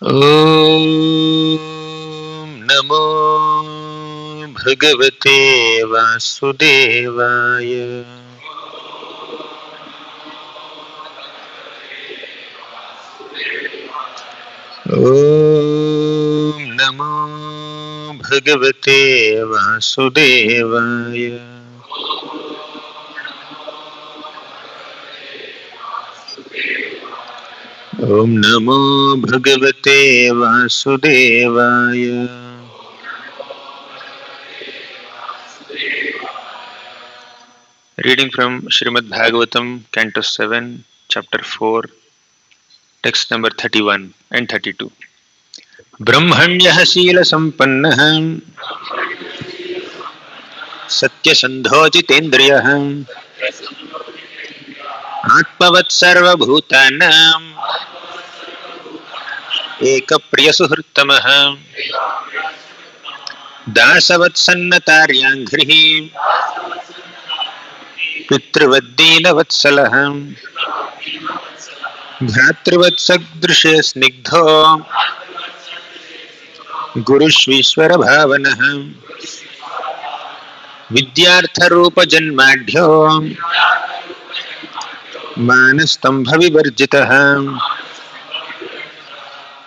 Om Namo Bhagavate Vasudevaya. Om Namo Bhagavate Vasudevaya. Om Namo Bhagavate Vasudevaya. Reading from Srimad Bhagavatam, Canto 7, Chapter 4, text number 31 and 32. Brahmanyah Sila Sampannah Satyasandho Jitendriyah Atmavat Sarva Bhutanam Eka Priyasuhurtamah Dasavat Sannataryangrihi Pitravaddina Vatsalaham Bhratrivat Sagdrishe Snigdho Gurushvishwara Bhavanaham Vidyartha Rupa Janmadhyo Manastambha Vivarjitaham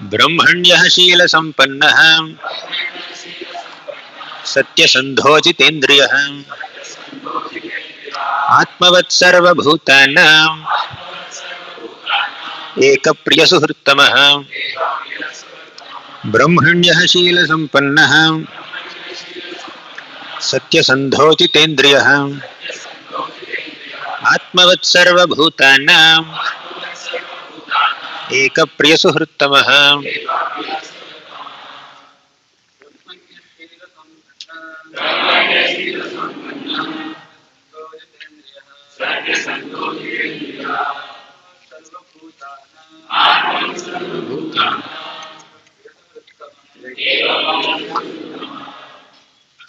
Brahmanyah Shila Sampannah Satyasandho Jitendriyah Atmavat Sarva Bhutanam Eka Priyasuhurtamah Brahmanyah Shila Sampannah Satyasandho Jitendriyah Atmavat Sarva Bhutanam Eka Priyasuhurtamah.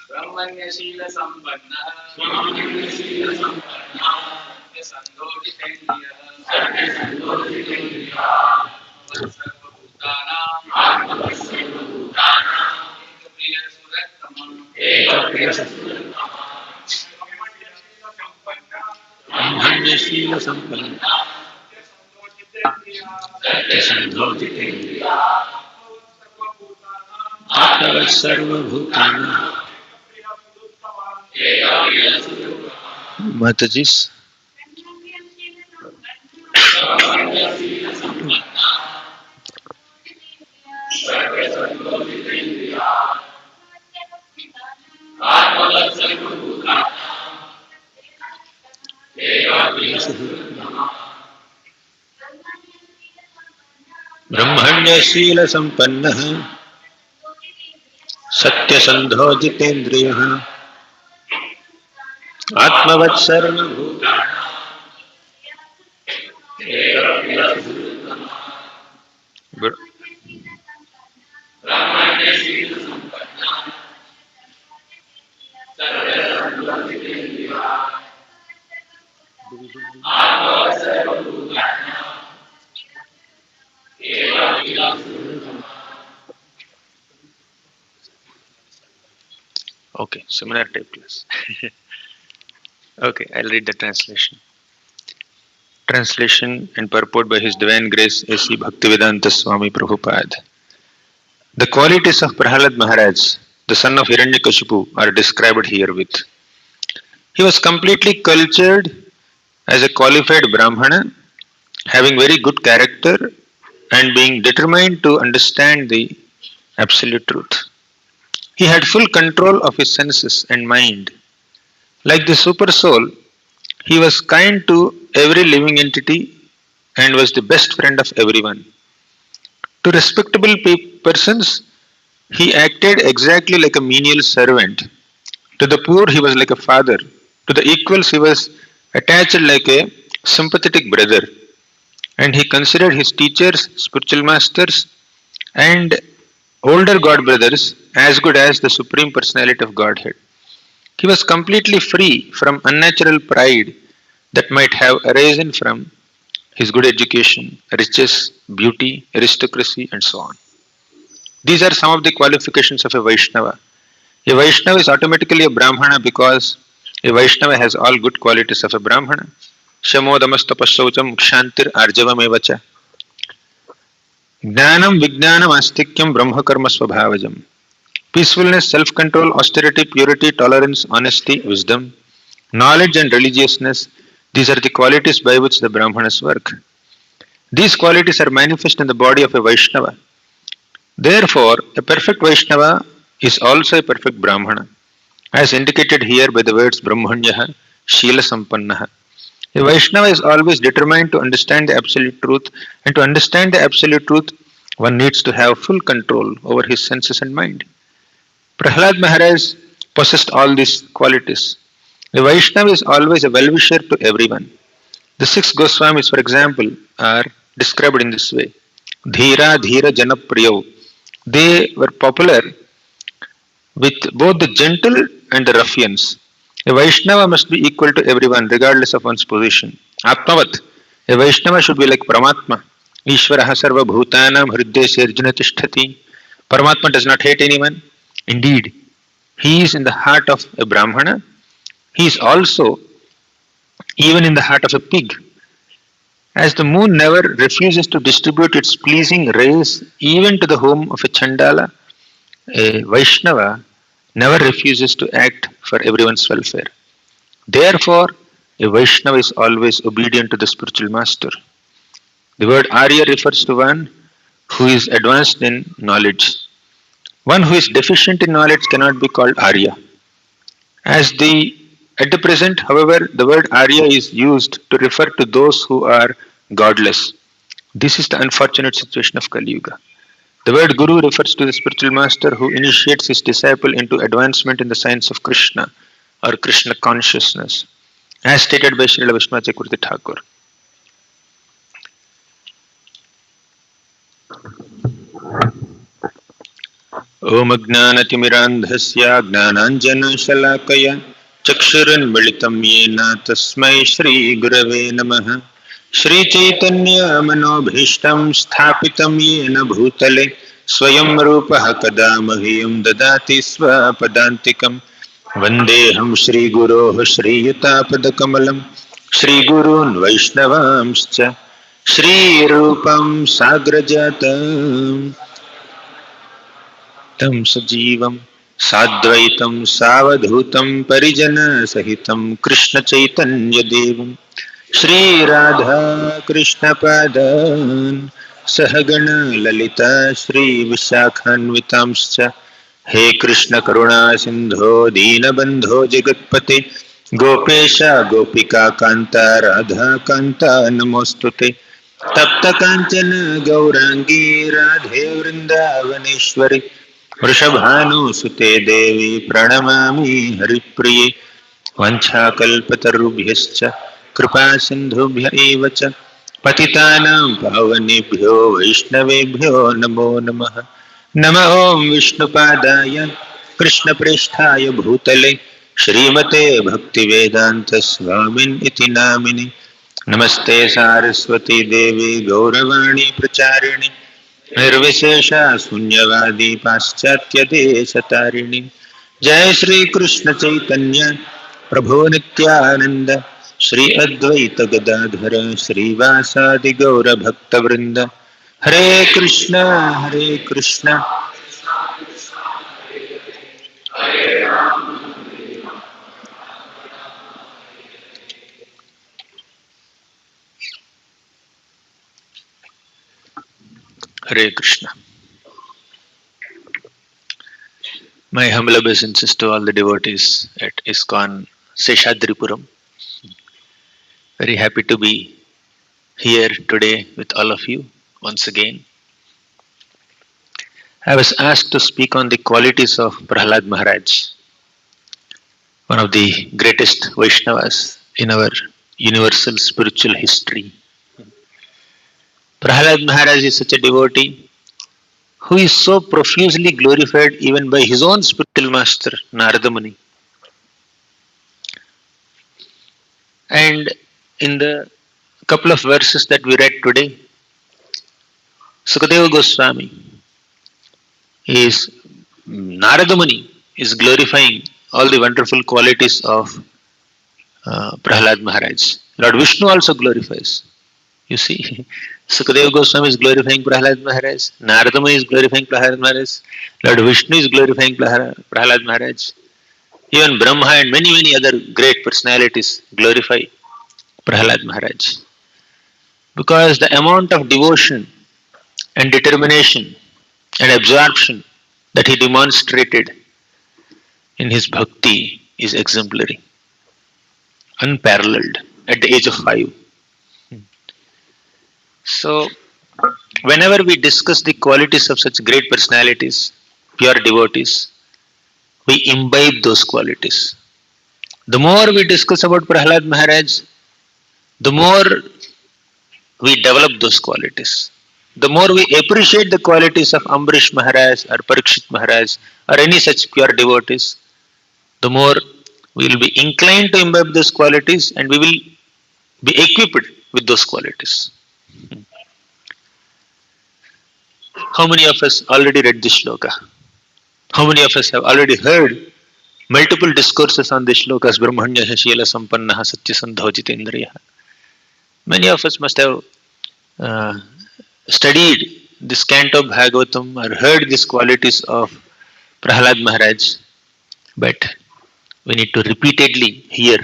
Brahmanya Shila Sampanna Sandhojitendriya Brahmanya Shila Sampanna Atmavat Sarva Bhutana Matajis. Brahmanya Shila Sampannah Satyasandho Jitendriyah Atmavat Sarva Bhutana. Okay, seminar type class. Okay, I'll read the translation. Translation and purport by His Divine Grace A.C. Bhaktivedanta Swami Prabhupada. The qualities of Prahalad Maharaj, the son of Hiranyakashipu, are described herewith. He was completely cultured as a qualified Brahmana, having very good character and being determined to understand the absolute truth. He had full control of his senses and mind. Like the super soul, he was kind to every living entity and was the best friend of everyone. To respectable persons, he acted exactly like a menial servant. To the poor, he was like a father. To the equals, he was attached like a sympathetic brother. And he considered his teachers, spiritual masters, and older God brothers as good as the Supreme Personality of Godhead. He was completely free from unnatural pride that might have arisen from his good education, riches, beauty, aristocracy, and so on. These are some of the qualifications of a Vaishnava. A Vaishnava is automatically a Brahmana because a Vaishnava has all good qualities of a Brahmana. Shamodamastapashaucham kshantir arjavam evacha. Jnanam vijnanam astikyam brahmakarma svabhavajam. Peacefulness, self-control, austerity, purity, tolerance, honesty, wisdom, knowledge and religiousness, these are the qualities by which the Brahmanas work. These qualities are manifest in the body of a Vaishnava. Therefore, a perfect Vaishnava is also a perfect Brahmana, as indicated here by the words Brahmanyaha, Shila Sampannaha. A Vaishnava is always determined to understand the absolute truth, and to understand the absolute truth, one needs to have full control over his senses and mind. Prahlad Maharaj possessed all these qualities. A Vaishnava is always a well-wisher to everyone. The six Goswamis, for example, are described in this way. Dhira Dhira Janapriyo. They were popular with both the gentle and the ruffians. A Vaishnava must be equal to everyone, regardless of one's position. Atmavat. A Vaishnava should be like Paramatma. Ishvaraha sarva bhutanam hridye arjuna tishtati. Paramatma does not hate anyone. Indeed, he is in the heart of a Brahmana. He is also even in the heart of a pig. As the moon never refuses to distribute its pleasing rays even to the home of a Chandala, a Vaishnava never refuses to act for everyone's welfare. Therefore, a Vaishnava is always obedient to the spiritual master. The word Arya refers to one who is advanced in knowledge. One who is deficient in knowledge cannot be called Arya. At the present, however, the word Arya is used to refer to those who are godless. This is the unfortunate situation of Kali Yuga. The word Guru refers to the spiritual master who initiates his disciple into advancement in the science of Krishna or Krishna consciousness, as stated by Srila Vishnu Chakravarti Thakur. Om Ajnanatimirandhasya Gnananjana चक्षुरुन्मिलितं येन तस्मै श्रीगुरवे नमः. श्रीचैतन्यमनोभीष्टं स्थापितं येन भूतले स्वयं रूपः कदा मह्यं ददाति स्वपदान्तिकं. वन्देऽहं श्रीगुरोः श्रीयुतापदकमलं श्रीगुरून् वैष्णवांश्च श्रीरूपं साग्रजातं तं सजीवम् साद्वैतं सावधूतं परिजनसहितं कृष्णचैतन्यदेवं श्रीराधा कृष्णपादान् सहगण ललिता श्रीविशाखान्वितांश्च. हे कृष्ण करुणा सिन्धो दीनबन्धो जगत्पते गोपेश गोपिका कान्ता राधा कान्ता नमोऽस्तुते. तप्तकाञ्चन गौराङ्गी राधे वृन्दावनेश्वरि वृषभानुसुते देवी प्रणमामि हरिप्रिये. वञ्छाकल्पतरुभ्यश्च कृपा सिन्धुभ्य एव च पतितानां पावनेभ्यो वैष्णवेभ्यो नमो नमः. नमः ॐ विष्णुपादाय कृष्णप्रेष्ठाय भूतले श्रीमते भक्तिवेदान्तस्वामिन् इति नामिने. नमस्ते सारस्वती देवी गौरवाणी प्रचारिणि निर्विशेष शून्यवादी पाश्चात्य देशतारिणी. जय श्री कृष्ण चैतन्य प्रभु नित्यानंद श्री अद्वैत गदाधर श्रीवासादि गौर भक्त वृंद. हरे Krishna Hare Krishna. My humble obeisances to all the devotees at ISKCON Seshadripuram. Very happy to be here today with all of you once again. I was asked to speak on the qualities of Prahlad Maharaj, one of the greatest Vaishnavas in our universal spiritual history. Prahlad Maharaj is such a devotee who is so profusely glorified even by his own spiritual master, Narada Muni. And in the couple of verses that we read today, Sukadeva Goswami is Narada Muni is glorifying all the wonderful qualities of Prahlad Maharaj. Lord Vishnu also glorifies. You see, Sukadeva Goswami is glorifying Prahlad Maharaj, Narada Muni is glorifying Prahlad Maharaj, Lord Vishnu is glorifying Prahlad Maharaj. Even Brahma and many, many other great personalities glorify Prahlad Maharaj. Because the amount of devotion and determination and absorption that he demonstrated in his bhakti is exemplary, unparalleled at the age of 5. So, whenever we discuss the qualities of such great personalities, pure devotees, we imbibe those qualities. The more we discuss about Prahlad Maharaj, the more we develop those qualities. The more we appreciate the qualities of Ambrish Maharaj or Parikshit Maharaj or any such pure devotees, the more we will be inclined to imbibe those qualities and we will be equipped with those qualities. How many of us already read this shloka? How many of us have already heard multiple discourses on this shlokas? Brahmanya Shila Sampannaha Satyasandho Jitendriya. Many of us must have studied this canto of Bhagavatam or heard these qualities of Prahlad Maharaj, but we need to repeatedly hear,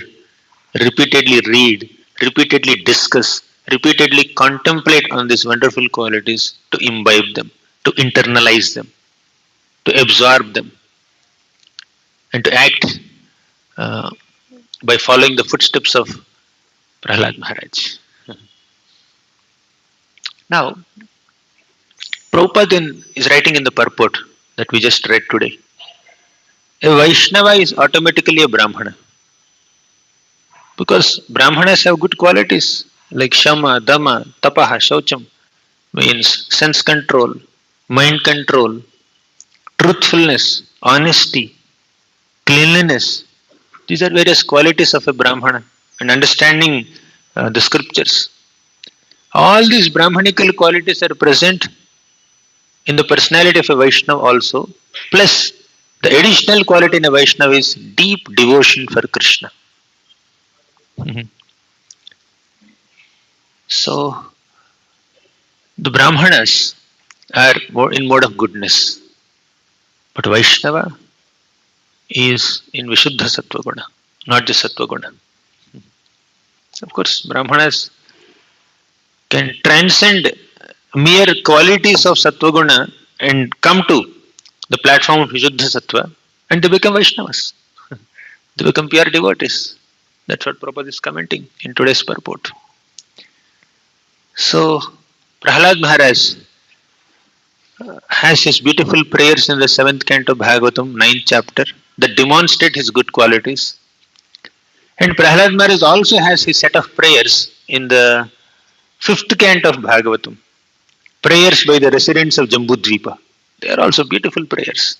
repeatedly read, repeatedly discuss, repeatedly contemplate on these wonderful qualities to imbibe them, to internalize them, to absorb them, and to act uh, by following the footsteps of Prahlad Maharaj. Now, Prabhupada is writing in the purport that we just read today. A Vaishnava is automatically a Brahmana because Brahmanas have good qualities like Shama, Dama, Tapaha, Shaucham, means sense control, mind control, truthfulness, honesty, cleanliness. These are various qualities of a Brahmana and understanding the scriptures. All these Brahmanical qualities are present in the personality of a Vaishnava also, plus the additional quality in a Vaishnava is deep devotion for Krishna. Mhm. So, the Brahmanas are more in mode of goodness, but Vaishnava is in Vishuddha Sattva Guna, not just Sattva Guna. Of course, Brahmanas can transcend mere qualities of Sattva Guna and come to the platform of Vishuddha Sattva and they become Vaishnavas. They become pure devotees. That's what Prabhupada is commenting in today's purport. So, Prahlad Maharaj has his beautiful prayers in the 7th canto of Bhagavatam, 9th chapter, that demonstrate his good qualities. And Prahlad Maharaj also has his set of prayers in the 5th canto of Bhagavatam, prayers by the residents of Jambudvipa. They are also beautiful prayers.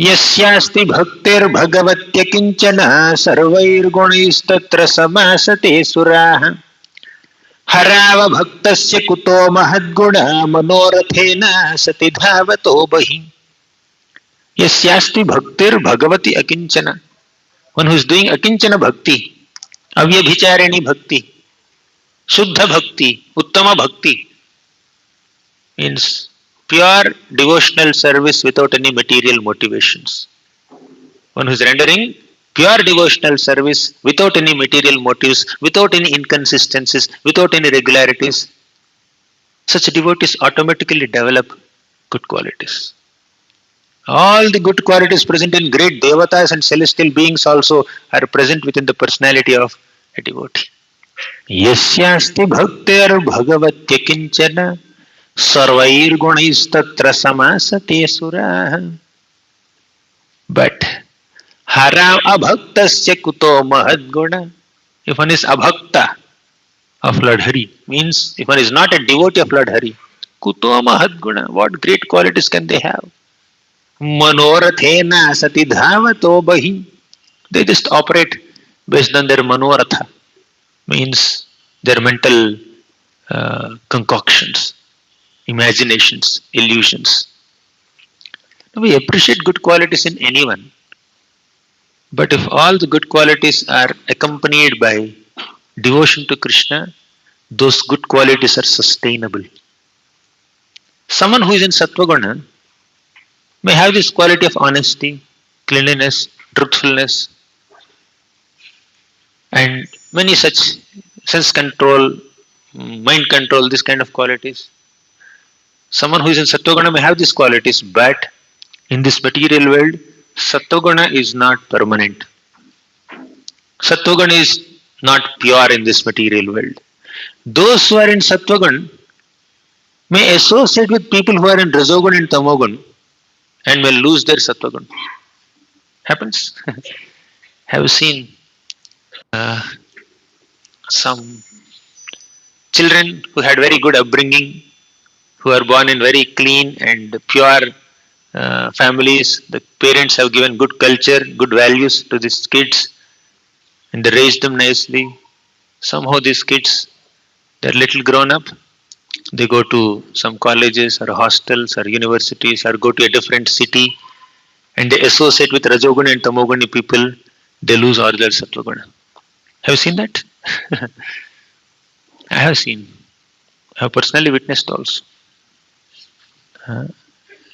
यस्यास्ति भक्तिर्भगवत्य किंचन सर्वैर्गुणैस्तत्र समासते सुराः हराव भक्तस्य कुतो महद्गुण मनोरथेन सति धावतो बहि यस्यास्ति भक्तिर्भगवति अकिंचन one who is doing akinchana bhakti, avyabhicharini bhakti, shuddha bhakti, uttama bhakti means pure devotional service without any material motivations. One who is rendering pure devotional service without any material motives, without any inconsistencies, without any irregularities, such devotees automatically develop good qualities. All the good qualities present in great devatas and celestial beings also are present within the personality of a devotee. Yasyasti bhaktir bhagavatya kinchana sarvair gunaistattra samasate suraha. But hara abhaktasya kuto mahadguna. If one is abhakta of Lord Hari, means if one is not a devotee of Lord Hari, kuto mahadguna, what great qualities can they have? Manorathena sati dhavato bahi. They just operate based on their manoratha, means their mental concoctions, imaginations, illusions. We appreciate good qualities in anyone, but if all the good qualities are accompanied by devotion to Krishna, those good qualities are sustainable. Someone who is in Sattva may have this quality of honesty, cleanliness, truthfulness, and many such sense control, mind control, this kind of qualities. Someone who is in Sattva may have these qualities, but in this material world, Sattva is not permanent. Sattva is not pure in this material world. Those who are in Sattva may associate with people who are in Rajogun and Tamogun and may lose their Sattva. Happens. Have you seen uh, some children who had very good upbringing, who are born in very clean and pure families? The parents have given good culture, good values to these kids, and they raised them nicely. Somehow these kids, they're little grown up. They go to some colleges or hostels or universities or go to a different city, and they associate with Rajoguna and Tamoguni people. They lose all their Sattvaguna. Have you seen that? I have seen. I have personally witnessed also.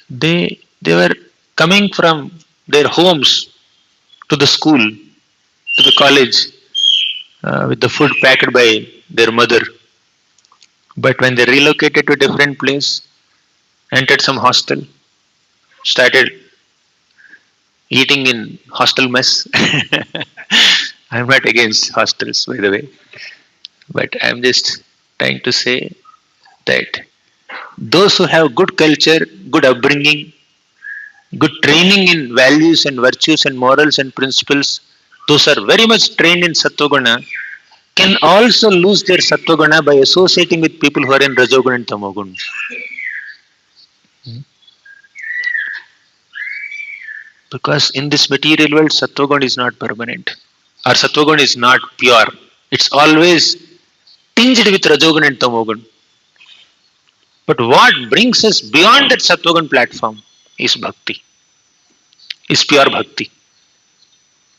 They were coming from their homes to the school, to the college, with the food packed by their mother. But when they relocated to a different place, entered some hostel, started eating in hostel mess. I'm not against hostels, by the way, but I'm just trying to say that those who have good culture, good upbringing, good training in values and virtues and morals and principles, those are very much trained in Sattvaguna, can also lose their Sattvaguna by associating with people who are in Rajogun and Tamogun. Because in this material world, Sattvagun is not permanent. Or Sattvagun is not pure. It's always tinged with Rajogun and Tamogun. But what brings us beyond that Sattvagun platform is bhakti, is pure bhakti.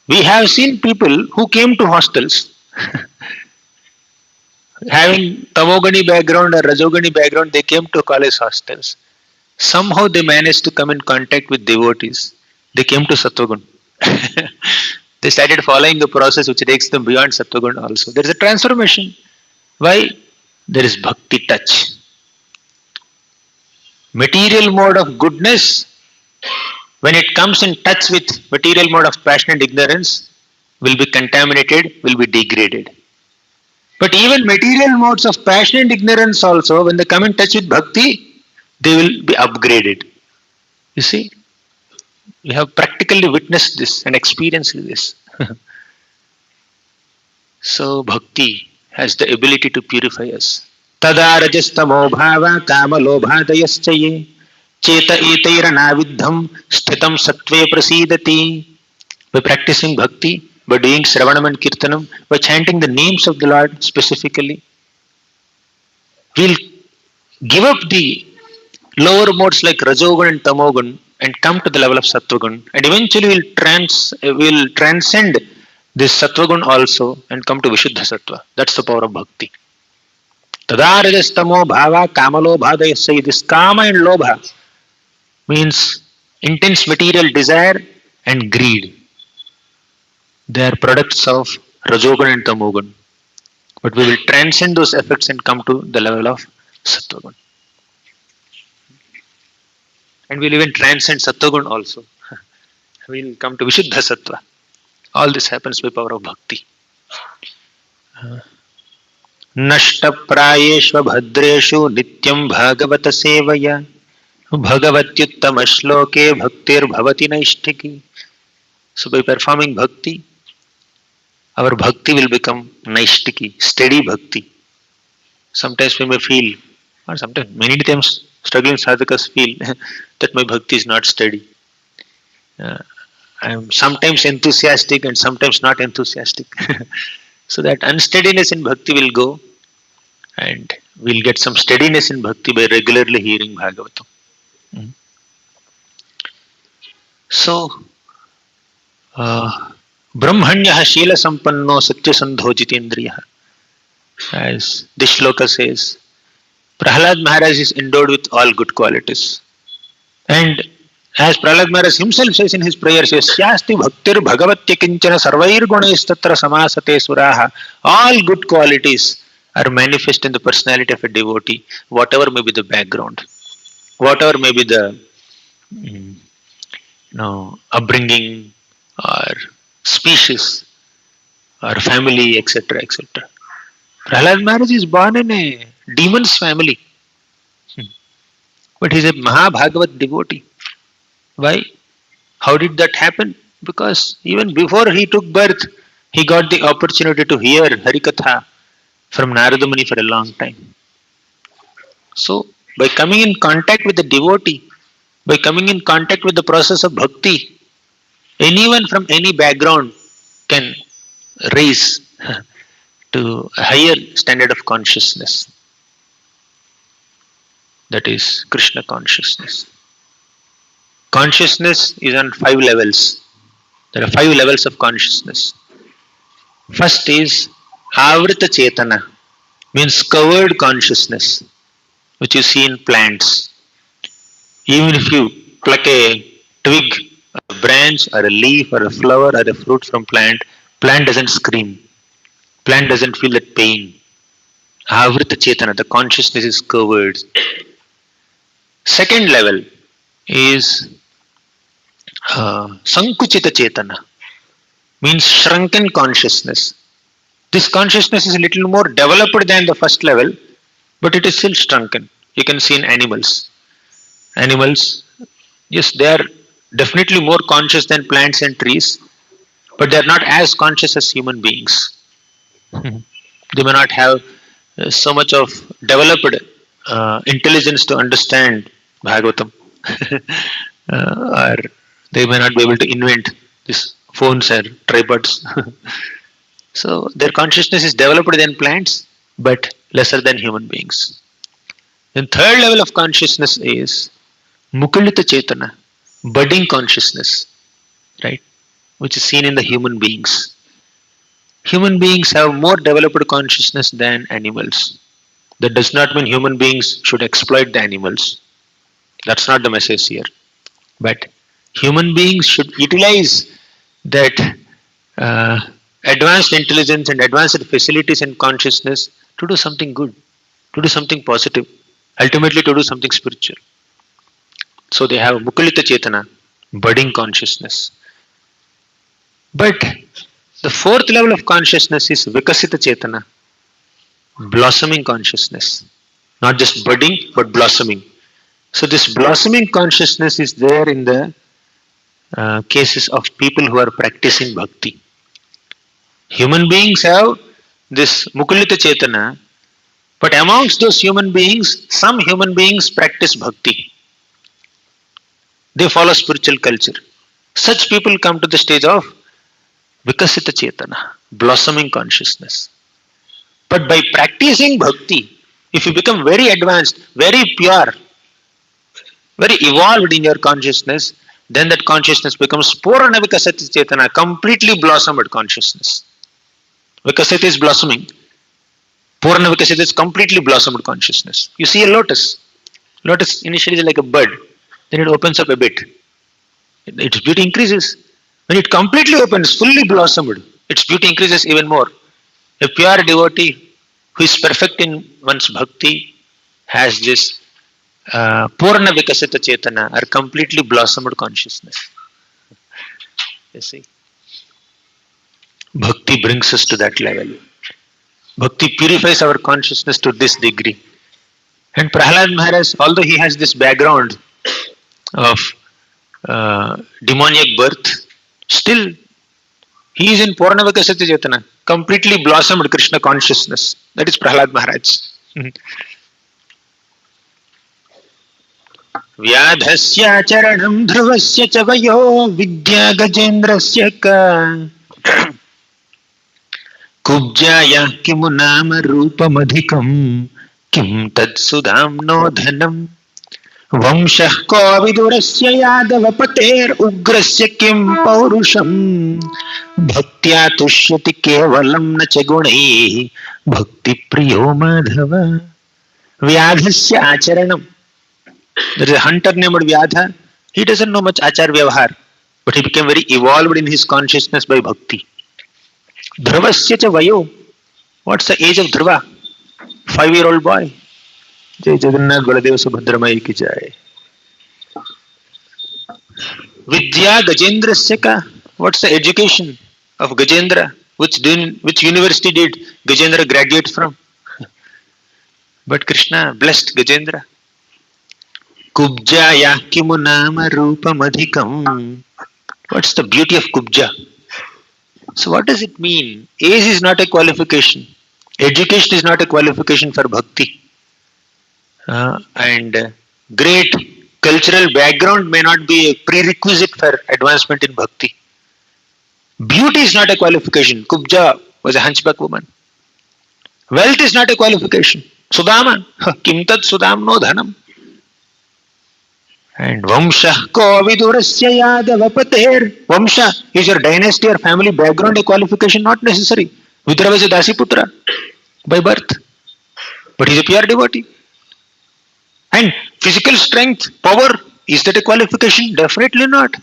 We have seen people who came to hostels having Tamogani background or Rajogani background, they came to college hostels. Somehow they managed to come in contact with devotees. They came to Sattvagun. They started following the process which takes them beyond Sattvagun also. There is a transformation. Why? There is bhakti touch. Material mode of goodness, when it comes in touch with material mode of passion and ignorance, will be contaminated, will be degraded. But even material modes of passion and ignorance also, when they come in touch with bhakti, they will be upgraded. You see, we have practically witnessed this and experienced this. So bhakti has the ability to purify us. Tada rajastamo bhava kama lobhadayaschaye cheta etairana vidham sthitam sattve prasidati. By practicing bhakti, by doing Shravanam and Kirtanam, by chanting the names of the Lord specifically, we'll give up the lower modes like Rajogun and Tamogun and come to the level of Sattvagun, and eventually we'll transcend this Sattvagun also and come to Vishuddha Sattva. That's the power of bhakti. Tada rajastamo bhava kamalo bhadayasya. This kama and lobha means intense material desire and greed. They are products of Rajogun and Tamogun. But we will transcend those effects and come to the level of Sattvagun. And we'll even transcend Sattvagun also. We'll come to Vishuddha Sattva. All this happens by power of bhakti. Nashta prayeshva bhadreshu nityam bhagavata sevaya bhagavatyuttama shloke bhaktir bhavati naishtiki. So by performing bhakti, our bhakti will become naishtiki, steady bhakti. Sometimes we may feel, or sometimes many times struggling sadhakas feel that my bhakti is not steady. I am sometimes enthusiastic and sometimes not enthusiastic. So that unsteadiness in bhakti will go, and we'll get some steadiness in bhakti by regularly hearing Bhagavatam. So, Brahmanya Shila Sampanno Satyasandho Jitendriya. As this shloka says, Prahlad Maharaj is endowed with all good qualities. And as Prahlad Maharaj himself says in his prayers, Yasyasti Bhaktir Bhagavatya Kinchana Sarvair Gunes Tatra Samasate Suraha. All good qualities are manifest in the personality of a devotee, whatever may be the background, whatever may be the upbringing or species or family, etc., etc. Prahlad Maharaj is born in a demon's family, but he's a Mahabhagavat devotee. Why? How did that happen? Because even before he took birth, he got the opportunity to hear Harikatha from Narada Muni for a long time. So, by coming in contact with the devotee, by coming in contact with the process of bhakti, anyone from any background can raise to a higher standard of consciousness. That is Krishna consciousness. Consciousness is on 5 levels. There are 5 levels of consciousness. First is Avrita Chetana, means covered consciousness, which you see in plants. Even if you pluck a twig, a branch, or a leaf, or a flower, or a fruit from plant doesn't scream. Plant doesn't feel that pain. Avrita Chetana, the consciousness is covered. Second level is Sankuchita Chetana, means shrunken consciousness. This consciousness is a little more developed than the first level, but it is still shrunken. You can see in animals. Animals, yes, they are definitely more conscious than plants and trees, but they are not as conscious as human beings. They may not have so much of developed intelligence to understand Bhagavatam, or they may not be able to invent these phones or tripods. So their consciousness is developed than plants, but lesser than human beings. Then third level of consciousness is Mukulita Chetana, budding consciousness, right? Which is seen in the human beings. Human beings have more developed consciousness than animals. That does not mean human beings should exploit the animals. That's not the message here. But human beings should utilize that advanced intelligence and advanced facilities and consciousness to do something good, to do something positive, ultimately to do something spiritual. So they have Mukulita Chetana, budding consciousness. But the fourth level of consciousness is Vikasita Chetana, blossoming consciousness. Not just budding, but blossoming. So this blossoming consciousness is there in the cases of people who are practicing bhakti. Human beings have this Mukulita Chetana, but amongst those human beings, some human beings practice bhakti. They follow spiritual culture. Such people come to the stage of Vikasita Chetana, blossoming consciousness. But by practicing bhakti, if you become very advanced, very pure, very evolved in your consciousness, then that consciousness becomes Purana Vikasita Chetana, completely blossomed consciousness. Vikasita is blossoming. Purana Vikasita is completely blossomed consciousness. You see a lotus. Lotus initially is like a bud. Then it opens up a bit. Its beauty increases. When it completely opens, fully blossomed, its beauty increases even more. A pure devotee who is perfect in one's bhakti has this Purana Vikasita Chetana, or completely blossomed consciousness. You see? Bhakti brings us to that level. Bhakti purifies our consciousness to this degree. And Prahlad Maharaj, although he has this background of demoniac birth, still he is in Purana Vikasita Chetana, completely blossomed Krishna consciousness. That is Prahlad Maharaj. Vyadhasya charanam dhruvasya chavayo vidya gajendrasya ka kubjaya kimu nama rupamadhikam kim tad sudham no dhanam वंशः को विदुरस्य यादवपतेर् उग्रस्य किं पौरुषम् भक्त्या तुष्यति केवलं न च गुणैः भक्ति प्रियो Madhav. व्याधस्य आचरणम. There is a hunter named Vyadha. He doesn't know much achar vyavahar, but he became very evolved in his consciousness by bhakti. Dhruvasya cha vayo. What's the age of Dhruva? 5-year-old boy. Jai Jagannath Baladev Subhadramai ki jai. Vidya Gajendrasya ka. What's the education of Gajendra? Which university did Gajendra graduate from? But Krishna blessed Gajendra. Kubjaya kimu nama rupam adhikam. What's the beauty of Kubja? So what does it mean? Age is not a qualification. Education is not a qualification for bhakti. And great cultural background may not be a prerequisite for advancement in bhakti. Beauty is not a qualification. Kubja was a hunchback woman. Wealth is not a qualification. Sudama, kim tat sudamno dhanam. And Vamsha ko vidurasya yadavapater. Vamsha is your dynasty or family background a qualification? Not necessary. Vidura was a Dasi Putra by birth, but he is a pure devotee. And physical strength, power, is that a qualification? Definitely not.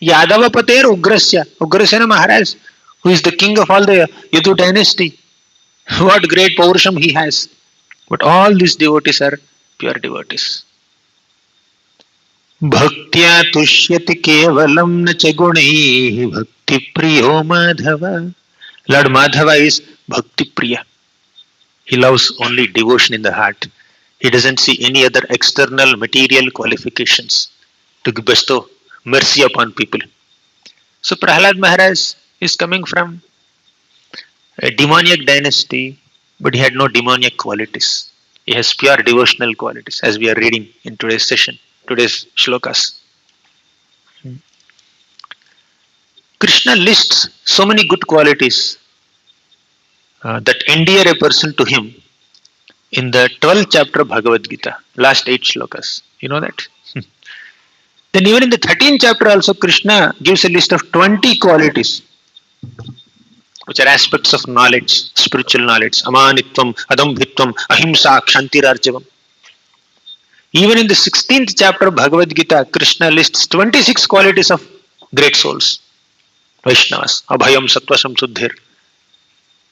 Yadavapater Ugrasya, Ugrasena Maharaj, who is the king of all the Yadu dynasty. What great Paurusham he has. But all these devotees are pure devotees. Bhaktya tushyati kevalam na chagunaihi bhakti priyo madhava. Lord Madhava is bhakti priya. He loves only devotion in the heart. He doesn't see any other external material qualifications to bestow mercy upon people. So Prahlad Maharaj is coming from a demoniac dynasty, but he had no demoniac qualities. He has pure devotional qualities, as we are reading in today's session, today's shlokas. Krishna lists so many good qualities that endear a person to him in the 12th chapter of Bhagavad Gita, last 8 shlokas. You know that? Then even in the 13th chapter also Krishna gives a list of 20 qualities which are aspects of knowledge, spiritual knowledge. Amanitvam, adambhitvam, ahimsa, kshantirarjavam. Even in the 16th chapter of Bhagavad Gita, Krishna lists 26 qualities of great souls. Vaishnavas, abhayam, sattvasam, suddhir.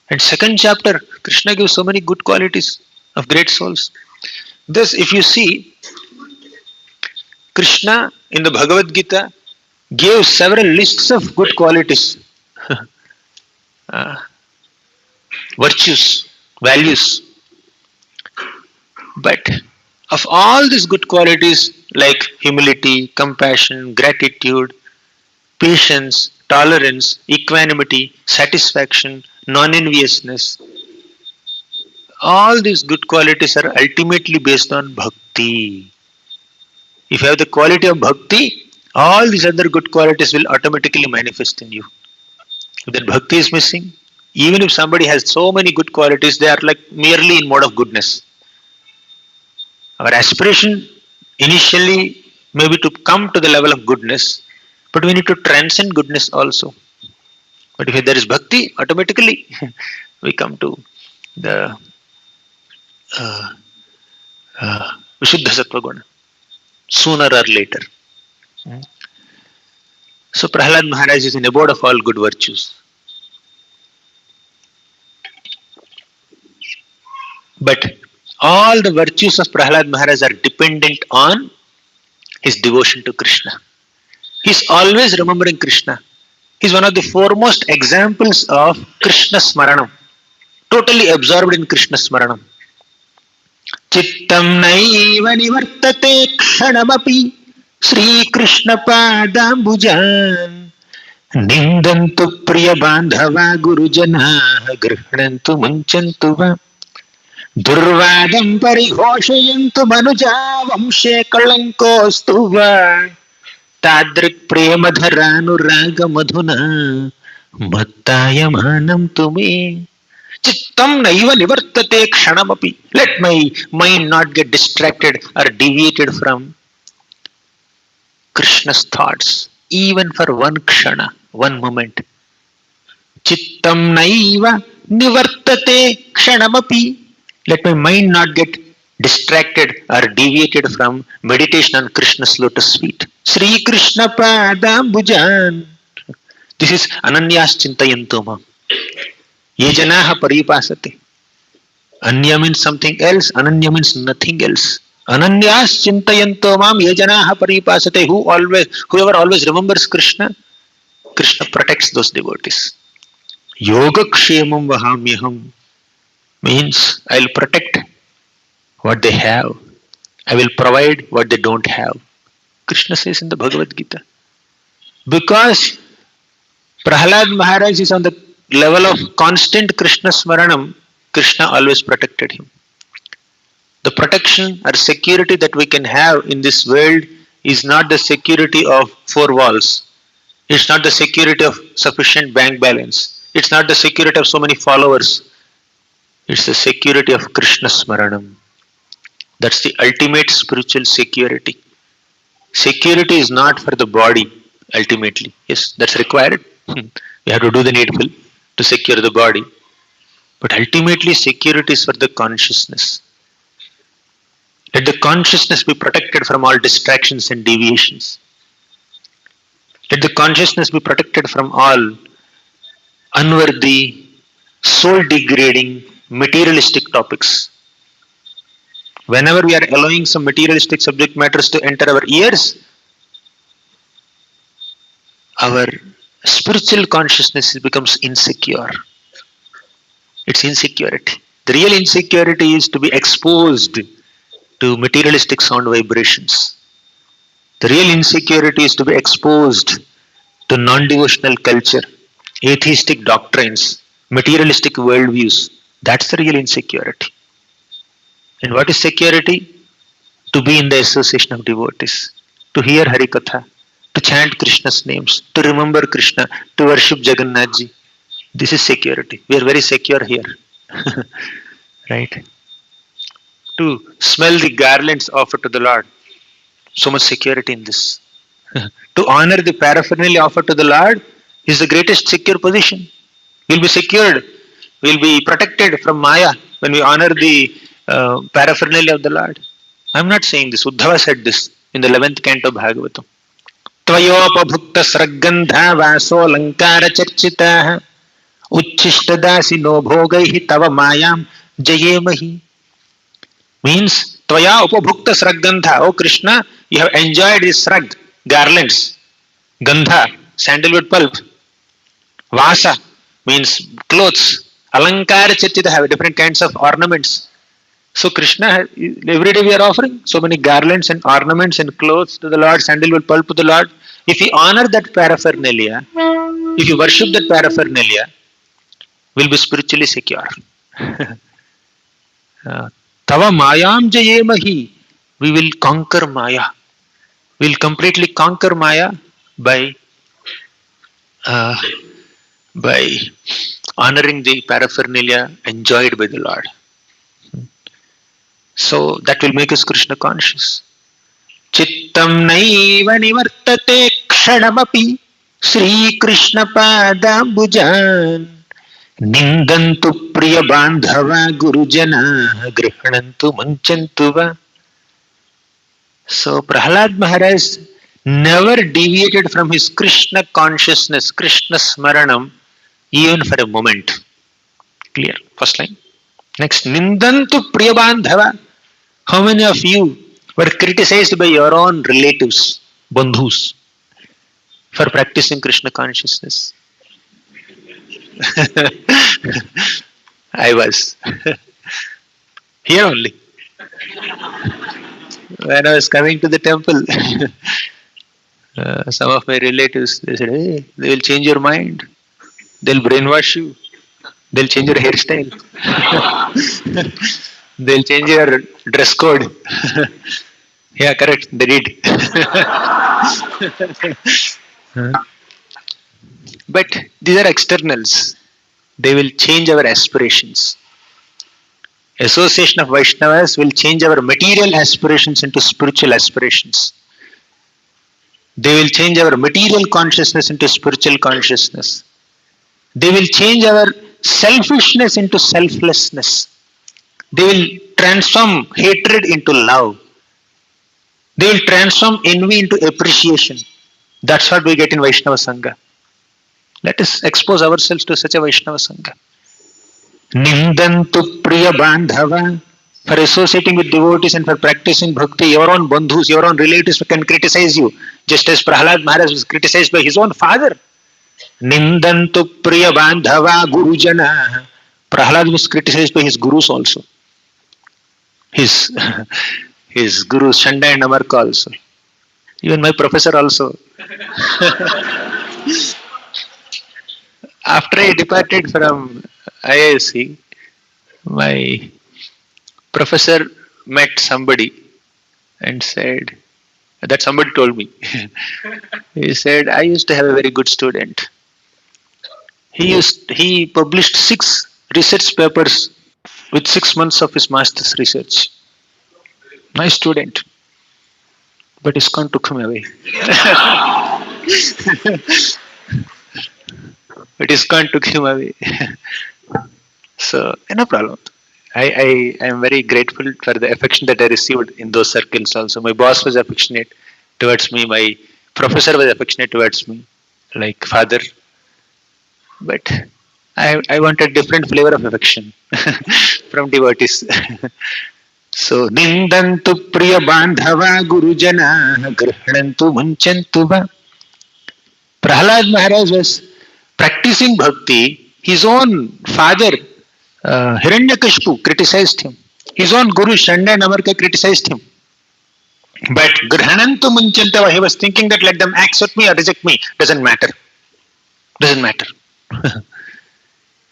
And second chapter, Krishna gives so many good qualities of great souls. Thus, if you see, Krishna in the Bhagavad Gita gave several lists of good qualities, virtues, values. But of all these good qualities like humility, compassion, gratitude, patience, tolerance, equanimity, satisfaction, non-enviousness, all these good qualities are ultimately based on bhakti. If you have the quality of bhakti, all these other good qualities will automatically manifest in you. If that bhakti is missing, even if somebody has so many good qualities, they are like merely in mode of goodness. Our aspiration initially may be to come to the level of goodness, but we need to transcend goodness also. But if there is bhakti, automatically we come to the Vishuddha Sattva Guna, sooner or later. So Prahlad Maharaj is an abode of all good virtues. But all the virtues of Prahlad Maharaj are dependent on his devotion to Krishna. He is always remembering Krishna. He is one of the foremost examples of Krishna Smaranam. Totally absorbed in Krishna Smaranam. Chittam naiva nivartate kshanamapi Sri Krishna padambujan Nindantu priya bandhava gurujana Grihnantu munchantu va Durvadam parighosayantu manuja Vamshe kalankostu va Tadrik premadharanu raga madhuna Mattayamanam tumi Chittam naiva nivartate kshanamapi. Let my mind not get distracted or deviated from Krishna's thoughts, even for one kshana, one moment. Chittam naiva nivartate kshanamapi. Let my mind not get distracted or deviated from meditation on Krishna's lotus feet. Sri Krishna Padambujan. This is Ananyas Chintayantoma. Ye janaha paripasate. Anya means something else, Ananya means nothing else. Ananyas Chintayantomam ye janaha paripasate. Whoever always remembers Krishna, Krishna protects those devotees. Yoga kshemam vahamyaham means I will protect what they have. I will provide what they don't have. Krishna says in the Bhagavad Gita. Because Prahlad Maharaj is on the level of constant Krishna Smaranam, Krishna always protected him. The protection or security that we can have in this world is not the security of four walls. It's not the security of sufficient bank balance. It's not the security of so many followers. It's the security of Krishna Smaranam. That's the ultimate spiritual security. Security is not for the body, ultimately. Yes, that's required. We have to do the needful to secure the body. But ultimately, security is for the consciousness. Let the consciousness be protected from all distractions and deviations. Let the consciousness be protected from all unworthy, soul-degrading, materialistic topics. Whenever we are allowing some materialistic subject matters to enter our ears, our spiritual consciousness becomes insecure. It's insecurity. The real insecurity is to be exposed to materialistic sound vibrations. The real insecurity is to be exposed to non-devotional culture, atheistic doctrines, materialistic worldviews. That's the real insecurity. And what is security? To be in the association of devotees, to hear Harikatha, to chant Krishna's names, to remember Krishna, to worship Jagannathji. This is security. We are very secure here. Right? To smell the garlands offered to the Lord. So much security in this. To honor the paraphernalia offered to the Lord is the greatest secure position. We'll be secured. We'll be protected from Maya when we honor the paraphernalia of the Lord. I'm not saying this. Uddhava said this in the 11th canto of Bhagavatam. Tvayopabhukta sraggandha vaso lankara charchitaha uchishtadasi no bhogaihi tava mayam jayemahi. Means Tvaya upabhukta sraggandha. Oh Krishna, you have enjoyed this srag, garlands, gandha, sandalwood pulp. Vasa means clothes. Alankara charchita have different kinds of ornaments. So Krishna, every day we are offering so many garlands and ornaments and clothes to the Lord, sandalwood pulp to the Lord. If we honor that paraphernalia, if you worship that paraphernalia, we'll be spiritually secure. Tava mayam jayemahi. We will conquer Maya. We will completely conquer Maya by honoring the paraphernalia enjoyed by the Lord. So that will make us Krishna conscious. Chittam naiva nivartate kshanamapi Sri Krishna Padambujan Nindantu priya bandhava gurujana grihanantu manchantuva. So Prahlad Maharaj never deviated from his Krishna consciousness, Krishna smaranam, even for a moment. Clear? First line. Next, Nindantu priya bandhava. How many of you were criticized by your own relatives, bandhus, for practicing Krishna consciousness? I was. Here only. When I was coming to the temple, some of my relatives, they said, hey, they will change your mind. They'll brainwash you. They'll change your hairstyle. They'll change your dress code. Yeah, correct. They did. But these are externals. They will change our aspirations. Association of Vaishnavas will change our material aspirations into spiritual aspirations. They will change our material consciousness into spiritual consciousness. They will change our selfishness into selflessness. They will transform hatred into love. They will transform envy into appreciation. That's what we get in Vaishnava Sangha. Let us expose ourselves to such a Vaishnava Sangha. Nindantu Priya Bandhava. For associating with devotees and for practicing bhakti, your own bandhus, your own relatives can criticize you. Just as Prahlad Maharaj was criticized by his own father. Nindantu Priya Bandhava Gurujana. Prahlad was criticized by his gurus also. His his gurus Shanda and Amarka also. Even my professor also. After I departed from IISc, my professor met somebody and said, that somebody told me. He said, I used to have a very good student. He published 6 research papers with 6 months of his master's research. Nice student. But ISKCON took him away. But ISKCON took him away. So, no problem. I am very grateful for the affection that I received in those circles also. My boss was affectionate towards me. My professor was affectionate towards me, like father. But I wanted different flavor of affection from devotees. So, Nindantu Priya Bandhava Gurujana Grihanantu Munchantu Va. Prahlad Maharaj was practicing bhakti. His own father, Hiranyakashipu, criticized him. His own guru, Shanda and Amarka, criticized him. But Grihanantu Munchantava, he was thinking that let them accept me or reject me. Doesn't matter. Doesn't matter.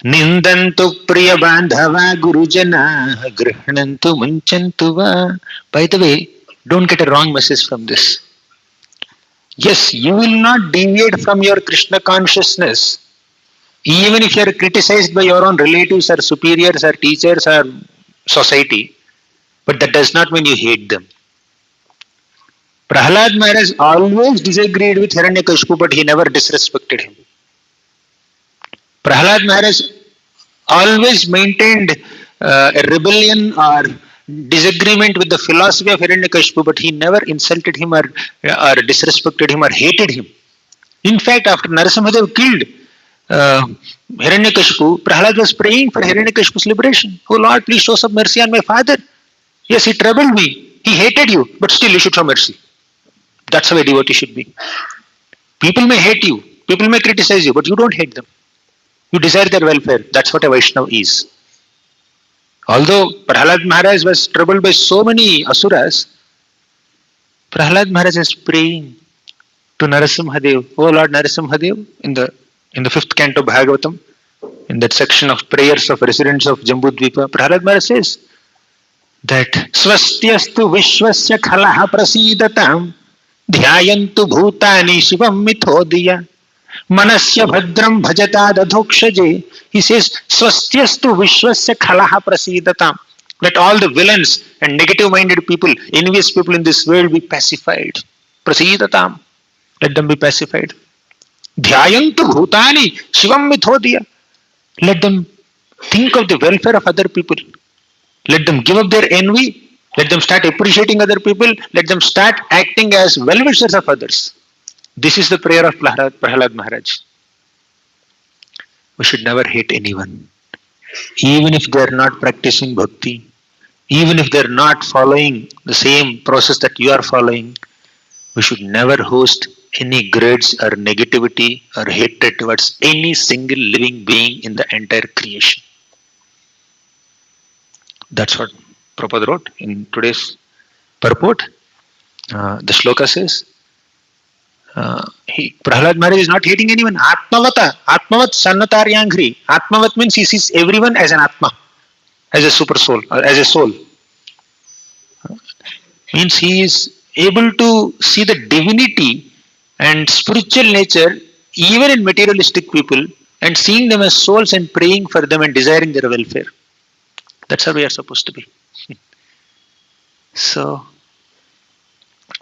Nindantu Priya Bandhava Gurujana Grihanantu Munchantu Va. By the way, don't get a wrong message from this. Yes, you will not deviate from your Krishna consciousness. Even if you are criticized by your own relatives or superiors or teachers or society, but that does not mean you hate them. Prahlad Maharaj always disagreed with Hiranyakashipu, but he never disrespected him. Prahlad Maharaj always maintained a rebellion or disagreement with the philosophy of Hiranyakashipu, but he never insulted him or disrespected him or hated him. In fact, after Narasimhadev killed Hiranyakashipu, Prahlad was praying for Hiranyakashipu's liberation. Oh Lord, please show some mercy on my father. Yes, he troubled me. He hated you, but still you should show mercy. That's how a devotee should be. People may hate you, people may criticize you, but you don't hate them. You desire their welfare. That's what a Vaishnava is. Although Prahlad Maharaj was troubled by so many asuras, Prahlad Maharaj is praying to Narasimhadev. Oh Lord Narasimhadev, in the 5th canto Bhagavatam, in that section of prayers of residents of Jambudvipa, Prahlad Maharaj says that Swastyastu Vishwasya Khalaha Prasidatam Dhyayantu Bhutani Shivam Mithodya Manasya Bhadram Bhajata Dadhokshaje. He says, Swastyastu Vishwasya Khalaha Prasidatam. Let all the villains and negative minded people, envious people in this world be pacified. Prasidatam. Let them be pacified. Dhyayantu Bhutani Shivam Mithodya. Let them think of the welfare of other people. Let them give up their envy. Let them start appreciating other people. Let them start acting as well-wishers of others. This is the prayer of Prahlad Maharaj. We should never hate anyone. Even if they are not practicing bhakti, even if they are not following the same process that you are following, we should never host any grudge or negativity or hatred towards any single living being in the entire creation. That's what Prabhupada wrote in today's purport. The shloka says, Prahlad Maharaj is not hating anyone. Atmavata, Atmavat Sannataryanghri. Atmavat means he sees everyone as an Atma, as a super soul, or as a soul. Means he is able to see the divinity and spiritual nature even in materialistic people and seeing them as souls and praying for them and desiring their welfare. That's how we are supposed to be. So,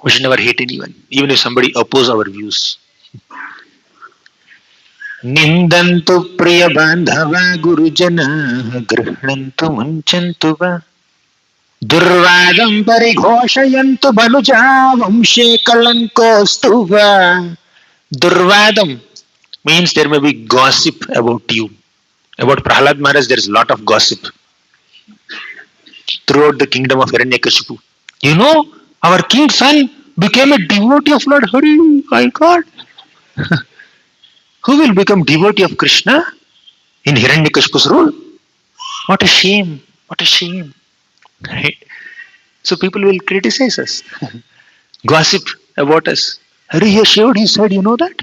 We should never hate anyone, even if somebody opposes our views. Nindantu priya bandhava gurujana grihnantu munchantu va durvadam parighosayantu banuja vamshe kalankostu va. Durvadam means there may be gossip about you. About Prahlad Maharaj, there is a lot of gossip throughout the kingdom of Hiranyakashipu. You know, our king's son became a devotee of Lord Hari. My God. Who will become devotee of Krishna in Hiranyakashipu's rule? What a shame. What a shame. Right? So people will criticize us, gossip about us. Hari has shaved his head, you know that?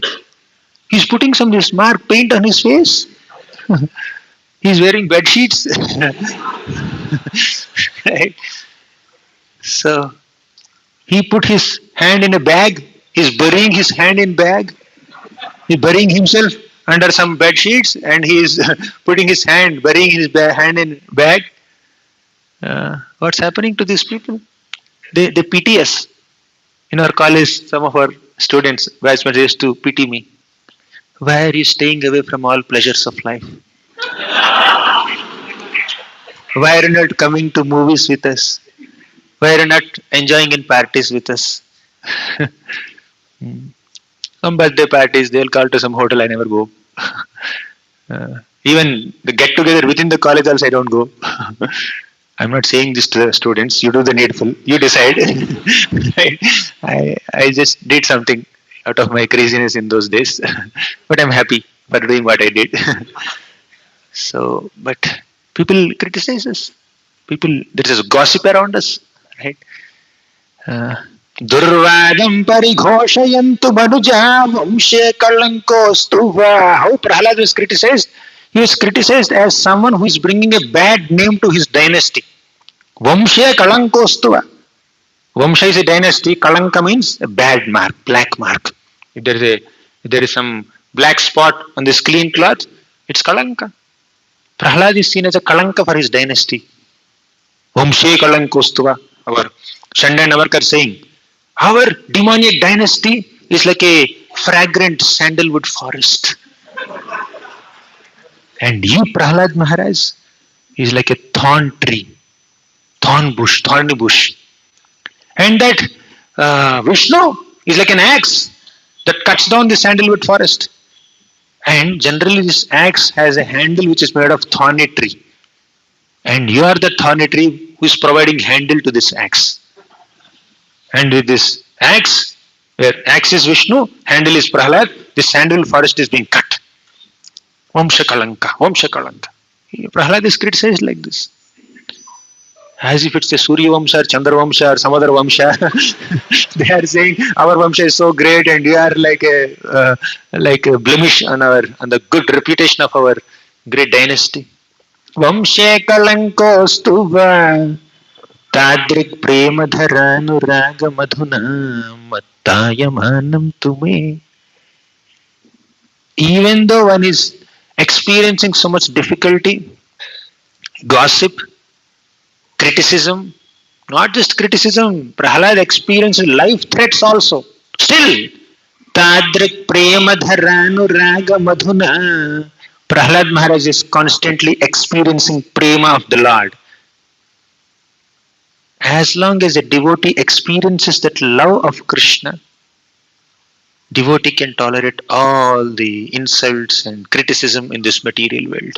He's putting some mark paint on his face. He's wearing bed sheets. Right? So he put his hand in a bag. He's burying his hand in bag. He's burying himself under some bed sheets, and he is putting his hand, burying his hand in bag. What's happening to these people? They pity us. In our college, some of our students, batchmates used to pity me. Why are you staying away from all pleasures of life? Why are you not coming to movies with us? Why are you not enjoying in parties with us? Some birthday parties, they'll call to some hotel, I never go. Even the get together within the college also, I don't go. I'm not saying this to the students. You do the needful. You decide. Right? I just did something out of my craziness in those days. But I'm happy for doing what I did. So, but people criticize us. There is a gossip around us. Right? Durvadam parighoshayantu banuja vamshe kalankostuva. How Prahlad was criticized? He was criticized as someone who is bringing a bad name to his dynasty. Vamshe kalankostuva. Vamsha is a dynasty. Kalanka means a bad mark, black mark. If there is some black spot on this clean cloth, it's kalanka. Prahlad is seen as a kalanka for his dynasty. Vamshe kalankostuva. Our Shanda Navarkar saying, our demoniac dynasty is like a fragrant sandalwood forest. And you, Prahlad Maharaj, is like a thorn tree, thorny bush. And that Vishnu is like an axe that cuts down the sandalwood forest. And generally this axe has a handle which is made of thorny tree. And you are the thorny tree who is providing handle to this axe. And with this axe, where axe is Vishnu, handle is Prahlad, this sandalwood forest is being cut. Vamsha Kalanka. Prahlad is criticized like this. As if it's a Surya Vamsha or Chandra Vamsha or some other Vamsha. They are saying our Vamsha is so great and you are like a blemish on the good reputation of our great dynasty. Vamshe Kalanko Stuva Tadrik Prema Dharanu Raga Madhuna Mattayamanam Tume. Even though one is experiencing so much difficulty, gossip, criticism, not just criticism, Prahlad experienced life threats also. Still, Tadrik Prema Dharanu Raga Madhuna. Prahlad Maharaj is constantly experiencing prema of the Lord. As long as a devotee experiences that love of Krishna, devotee can tolerate all the insults and criticism in this material world.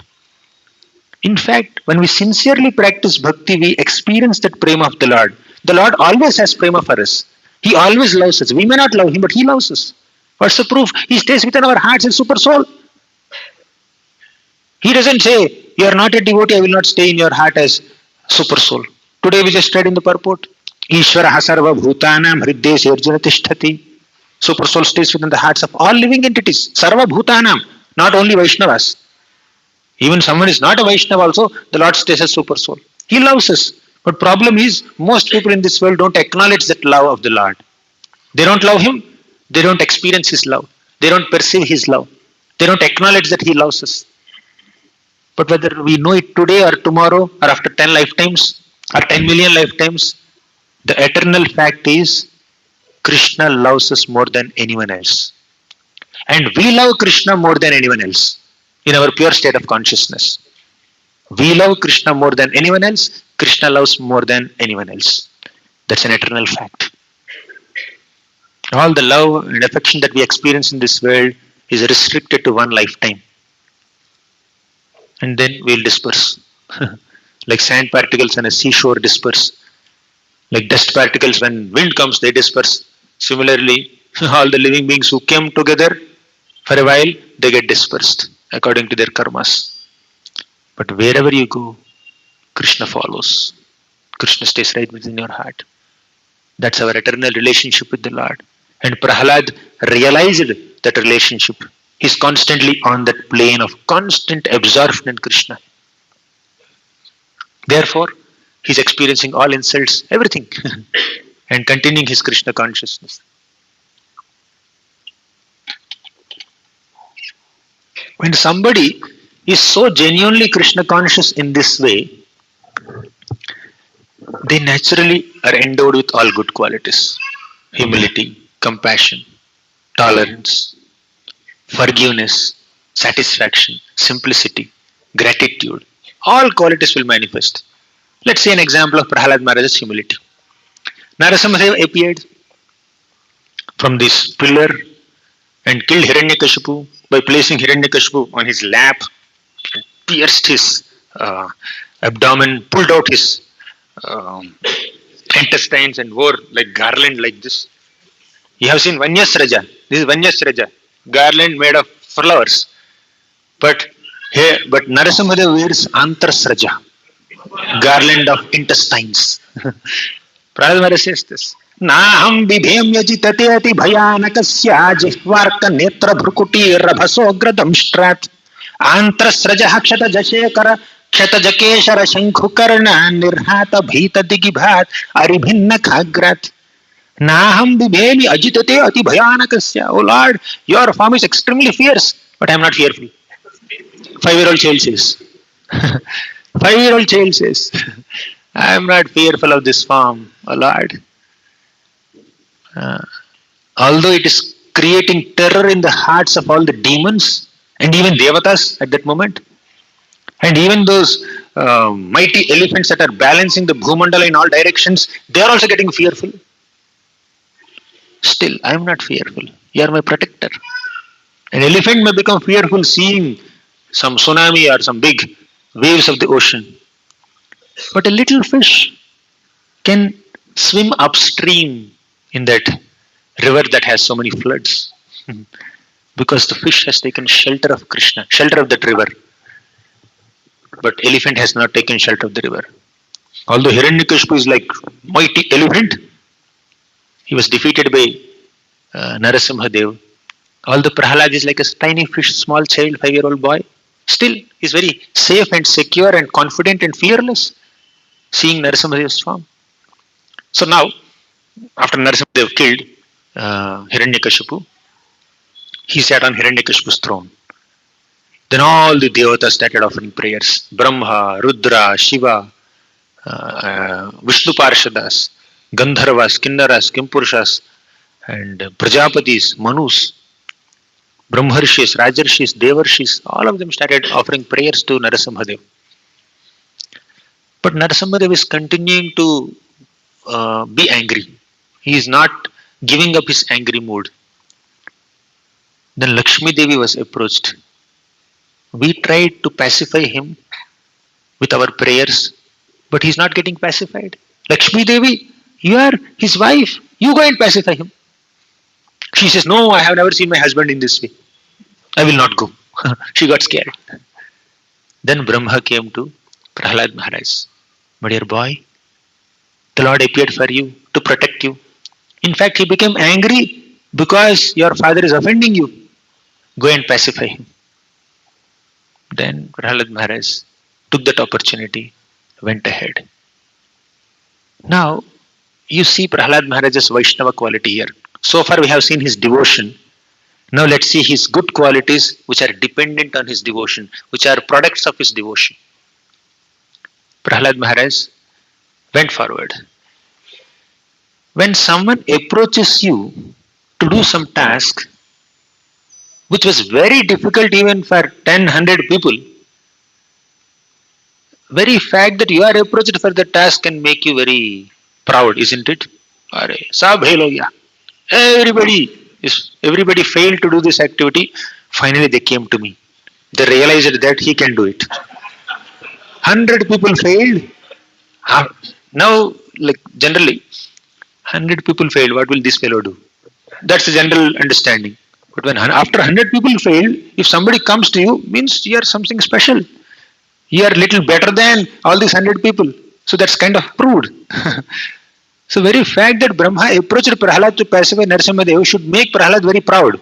In fact, when we sincerely practice bhakti, we experience that prema of the Lord. The Lord always has prema for us. He always loves us. We may not love Him, but He loves us. What's the proof? He stays within our hearts as super soul. He doesn't say, you are not a devotee, I will not stay in your heart as super soul. Today we just read in the purport, Ishvara sarva bhutanam hriddeshe arjuna tishtati. Super soul stays within the hearts of all living entities. Sarva bhutanam, not only Vaishnavas. Even someone is not a Vaishnava also, the Lord stays as super soul. He loves us. But problem is, most people in this world don't acknowledge that love of the Lord. They don't love Him, they don't experience His love. They don't perceive His love. They don't acknowledge that He loves us. But whether we know it today or tomorrow or after 10 lifetimes or 10 million lifetimes, the eternal fact is Krishna loves us more than anyone else. And we love Krishna more than anyone else in our pure state of consciousness. We love Krishna more than anyone else. Krishna loves more than anyone else. That's an eternal fact. All the love and affection that we experience in this world is restricted to one lifetime. And then we'll disperse. Like sand particles on a seashore disperse. Like dust particles, when wind comes, they disperse. Similarly, all the living beings who came together for a while, they get dispersed according to their karmas. But wherever you go, Krishna follows. Krishna stays right within your heart. That's our eternal relationship with the Lord. And Prahlad realized that relationship. He's constantly on that plane of constant absorption in Krishna. Therefore, he's experiencing all insults, everything, and continuing his Krishna consciousness. When somebody is so genuinely Krishna conscious in this way, they naturally are endowed with all good qualities: humility, compassion, tolerance, forgiveness, satisfaction, simplicity, gratitude. All qualities will manifest. Let's see an example of Prahlad Maharaj's humility. Narasimha appeared from this pillar and killed Hiranyakashipu by placing Hiranyakashipu on his lap, pierced his abdomen, pulled out his intestines and wore like garland like this. You have seen Vanyasraja. This is Vanyasraja, garland made of flowers. But Narasimha wears Antarsraja, garland of intestines. Prahlad Maharaj says this. Naham bibhemyajitate ati bhayanakasya jihvarka netra bhrukuti rabhasogradamstrat antrasrajaha kshata jashekara kshata jakeshara shankhukarna nirhata bhita digibhat aribhinna khagrat. Naham bibhemi ajitate ati bhayanakasya. Oh Lord, your form is extremely fierce, but I am not fearful. 5-year-old child says. 5-year-old child says, I am not fearful of this form, O Lord. Although it is creating terror in the hearts of all the demons and even devatas at that moment, and even those mighty elephants that are balancing the Bhumandala in all directions, they are also getting fearful. Still, I am not fearful. You are my protector. An elephant may become fearful seeing some tsunami or some big waves of the ocean. But a little fish can swim upstream in that river that has so many floods. Because the fish has taken shelter of Krishna, shelter of that river. But elephant has not taken shelter of the river. Although Hiranyakashipu is like mighty elephant, he was defeated by Narasimha Dev. Although Prahlad is like a tiny fish, small child, 5-year-old boy, still he's very safe and secure and confident and fearless, seeing Narasimha Dev's form. So now, after Narasimha Dev killed Hiranyakashipu, he sat on Hiranyakashipu's throne. Then all the devatas started offering prayers. Brahma, Rudra, Shiva, Vishnu Parshadas, Gandharvas, Kinnaras, Kimpurushas, and Prajapatis, Manus, Brahmarshis, Rajarshis, Devarshis, all of them started offering prayers to Narasimha Dev. But Narasimha Dev is continuing to be angry. He is not giving up his angry mood. Then Lakshmi Devi was approached. We tried to pacify him with our prayers, but he is not getting pacified. Lakshmi Devi, you are his wife. You go and pacify him. She says, no, I have never seen my husband in this way. I will not go. She got scared. Then Brahma came to Prahlad Maharaj. My dear boy, the Lord appeared for you to protect you. In fact, he became angry because your father is offending you. Go and pacify him. Then Prahlad Maharaj took that opportunity, went ahead. Now, you see Prahlad Maharaj's Vaishnava quality here. So far we have seen his devotion. Now let's see his good qualities which are dependent on his devotion, which are products of his devotion. Prahlad Maharaj went forward. When someone approaches you to do some task, which was very difficult even for 10, 100 people, very fact that you are approached for the task can make you very proud, isn't it? Arey, sab fail ho gaya. Everybody failed to do this activity. Finally, they came to me. They realized that he can do it. 100 people failed. Now, like generally, 100 people failed. What will this fellow do? That's the general understanding. But when after 100 people failed, if somebody comes to you, means you are something special. You are little better than all these 100 people. So that's kind of proved. So very fact that Brahma approached Prahlad to pacify Narasimhadev should make Prahlad very proud.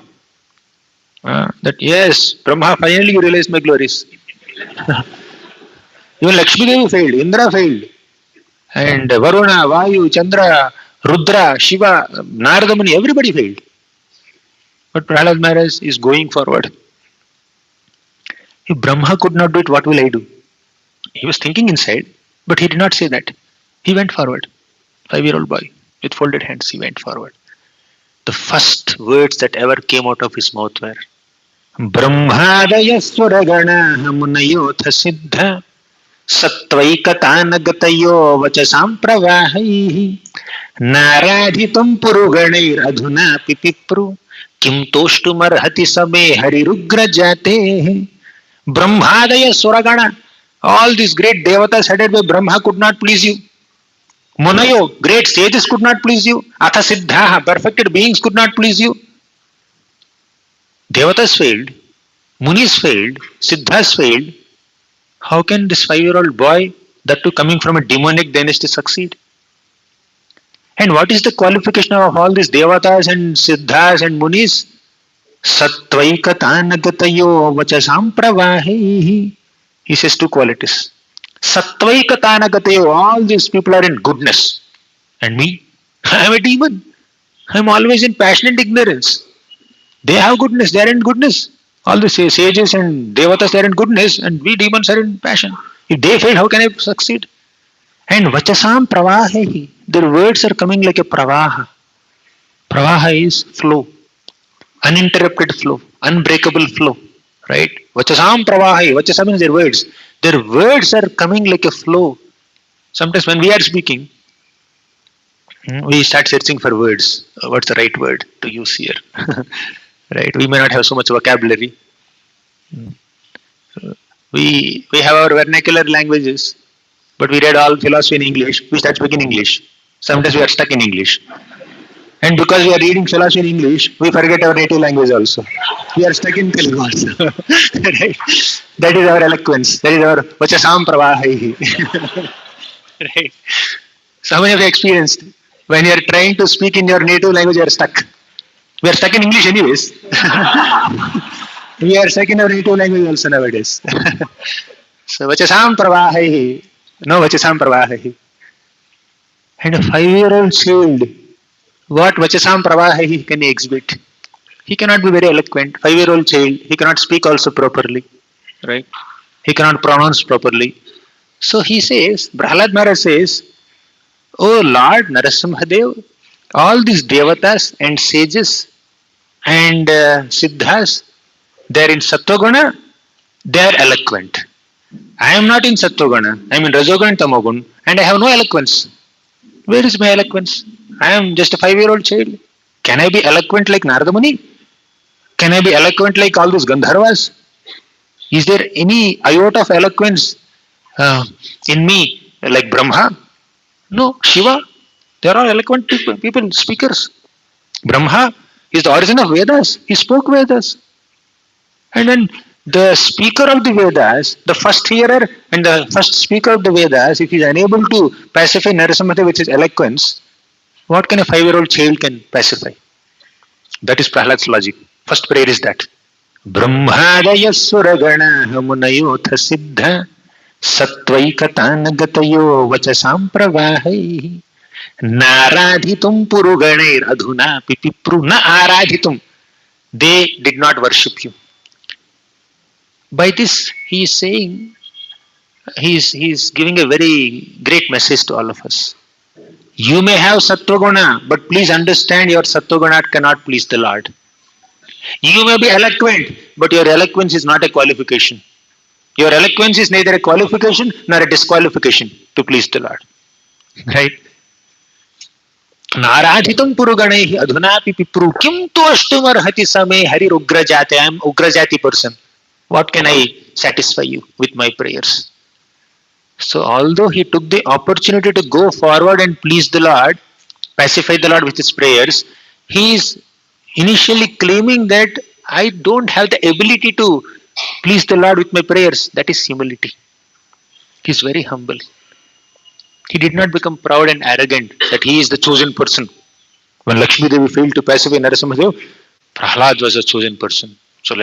That yes, Brahma, finally you realized my glories. Even Lakshmi Devi failed, Indra failed, and Varuna, Vayu, Chandra, Rudra, Shiva, Narada Muni, everybody failed. But Prahlad Maharaj is going forward. If Brahma could not do it, what will I do? He was thinking inside, but he did not say that. He went forward. 5-year-old boy with folded hands, he went forward. The first words that ever came out of his mouth were Brahmadaya Suragana Munayotha Siddha Satvaikatana Vachasam Pravahaihi Naradhitam Puruganir Adhuna Pipipru Kim Toshtumarhati Same Harirugra Jate Brahmadaya Suragana. All these great devatas headed by Brahma could not please you. Munayo, great sages could not please you. Atha Siddhaha, perfected beings could not please you. Devatas failed, Munis failed, Siddhas failed. How can this 5-year-old boy, that too coming from a demonic dynasty, succeed? And what is the qualification of all these Devatas and Siddhas and Munis? Sattvaikatanagatayo vachasam pravahi. He says two qualities. Sattvaikatanagatayo, all these people are in goodness. And me? I am a demon. I am always in passionate ignorance. They have goodness, they are in goodness. All the sages and devatas, they are in goodness, and we demons are in passion. If they fail, how can I succeed? And vachasam pravahehi, their words are coming like a pravaha. Pravaha is flow, uninterrupted flow, unbreakable flow, right? Vachasam pravahehi, vachasam means their words. Their words are coming like a flow. Sometimes when we are speaking, we start searching for words. What's the right word to use here? Right? We may not have so much vocabulary. We have our vernacular languages, but we read all philosophy in English. We start speaking English. Sometimes we are stuck in English. And because we are reading philosophy in English, we forget our native language also. We are stuck in Telugu also. Right? That is our eloquence. That is our vachasam pravahaihi. Right? So how many of you experienced when you are trying to speak in your native language, you are stuck. We are stuck in English anyways. We are stuck in our native language also nowadays. So vachasam pravahaihi. No vachasam pravahaihi. And a 5-year-old child, what vachasam pravahaihi can he exhibit? He cannot be very eloquent. 5-year-old child, he cannot speak also properly. Right? He cannot pronounce properly. So he says, Prahlad Maharaj says, Oh Lord Narasimhadev, all these devatas and sages and siddhas, they are in Sattva-guna, they are eloquent. I am not in Sattva-guna, I am in Rajogun and Tamogun, and I have no eloquence. Where is my eloquence? I am just a 5-year-old child. Can I be eloquent like Narada Muni? Can I be eloquent like all those Gandharvas? Is there any iota of eloquence in me like Brahma? No, Shiva. They are all eloquent people, speakers. Brahma is the origin of Vedas. He spoke Vedas. And then the speaker of the Vedas, the first hearer and the first speaker of the Vedas, if he is unable to pacify Narasimhadev with his eloquence, what can a 5-year-old child can pacify? That is Prahlad's logic. First prayer is that. Brahmadaya suragana munayotha siddha sattvaikatana vachasam pravahaihi naradhitum puruganer adhuna pipipru na aradhitum. They did not worship you. By this, he is saying, he is giving a very great message to all of us. You may have Sattva-guna, but please understand your Sattva-guna cannot please the Lord. You may be eloquent, but your eloquence is not a qualification. Your eloquence is neither a qualification nor a disqualification to please the Lord. Right? नाराधितं पुरुगणैः अधुनापि पिप्रु किं तु अष्टुमर्हति समे हरिरुग्रजाते. I am ugrajati person. What can I satisfy you with my prayers? So although he took the opportunity to go forward and please the Lord, pacify the Lord with his prayers, he is initially claiming that I don't have the ability to please the Lord with my prayers. That is humility. He is very humble. He did not become proud and arrogant that he is the chosen person. When Lakshmi Devi failed to pacify Narasimhadev, Prahlad was a chosen person. So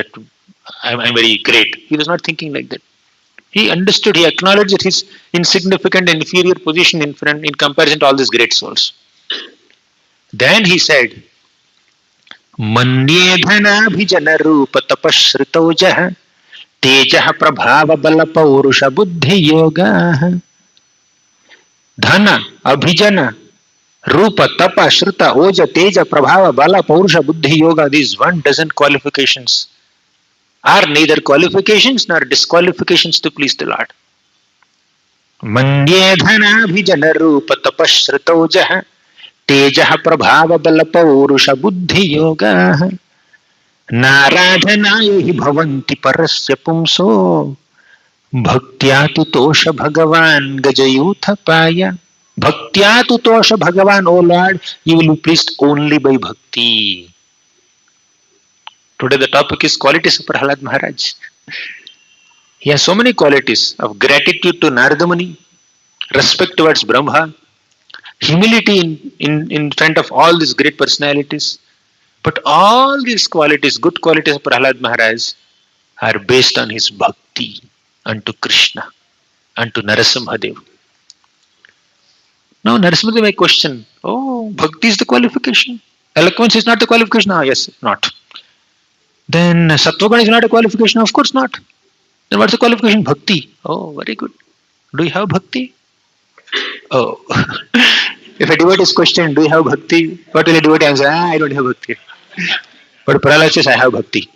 I'm very great. He was not thinking like that. He understood, he acknowledged his insignificant and inferior position in comparison to all these great souls. Then he said, Manye dhanabhijana rupa tapashritaujaha tejaha prabhava bala paurusha buddhi yoga. Dhana, abhijana, rupa, tapa, shruta, oja, teja, prabhava, bala, paurusha, buddhi, yoga. These 12 qualifications are neither qualifications nor disqualifications to please the Lord. Manye dhanabhijana rupa tapashritojaha tejaha prabhava bala paurusha buddhi yoga naradhanaya hi bhavanti parasya pumso bhaktya tutosha bhagavan gajayutha paya. Bhaktya tutosha bhagavan, O Lord, you will be pleased only by bhakti. Today the topic is qualities of Prahlad Maharaj. He has so many qualities of gratitude to Narada Muni, respect towards Brahma, humility in front of all these great personalities. But all these qualities, good qualities of Prahlad Maharaj, are based on his bhakti unto Krishna, unto Narasimhadev. Now Narasimhadev may question, oh, bhakti is the qualification. Eloquence is not the qualification. Ah, yes, not. Then Sattva-guna is not a qualification. Of course not. Then what's the qualification? Bhakti. Oh, very good. Do you have bhakti? Oh. If a devotee is questioned, do you have bhakti? What will a devotee answer? I don't have bhakti. But Prahlad says, I have bhakti.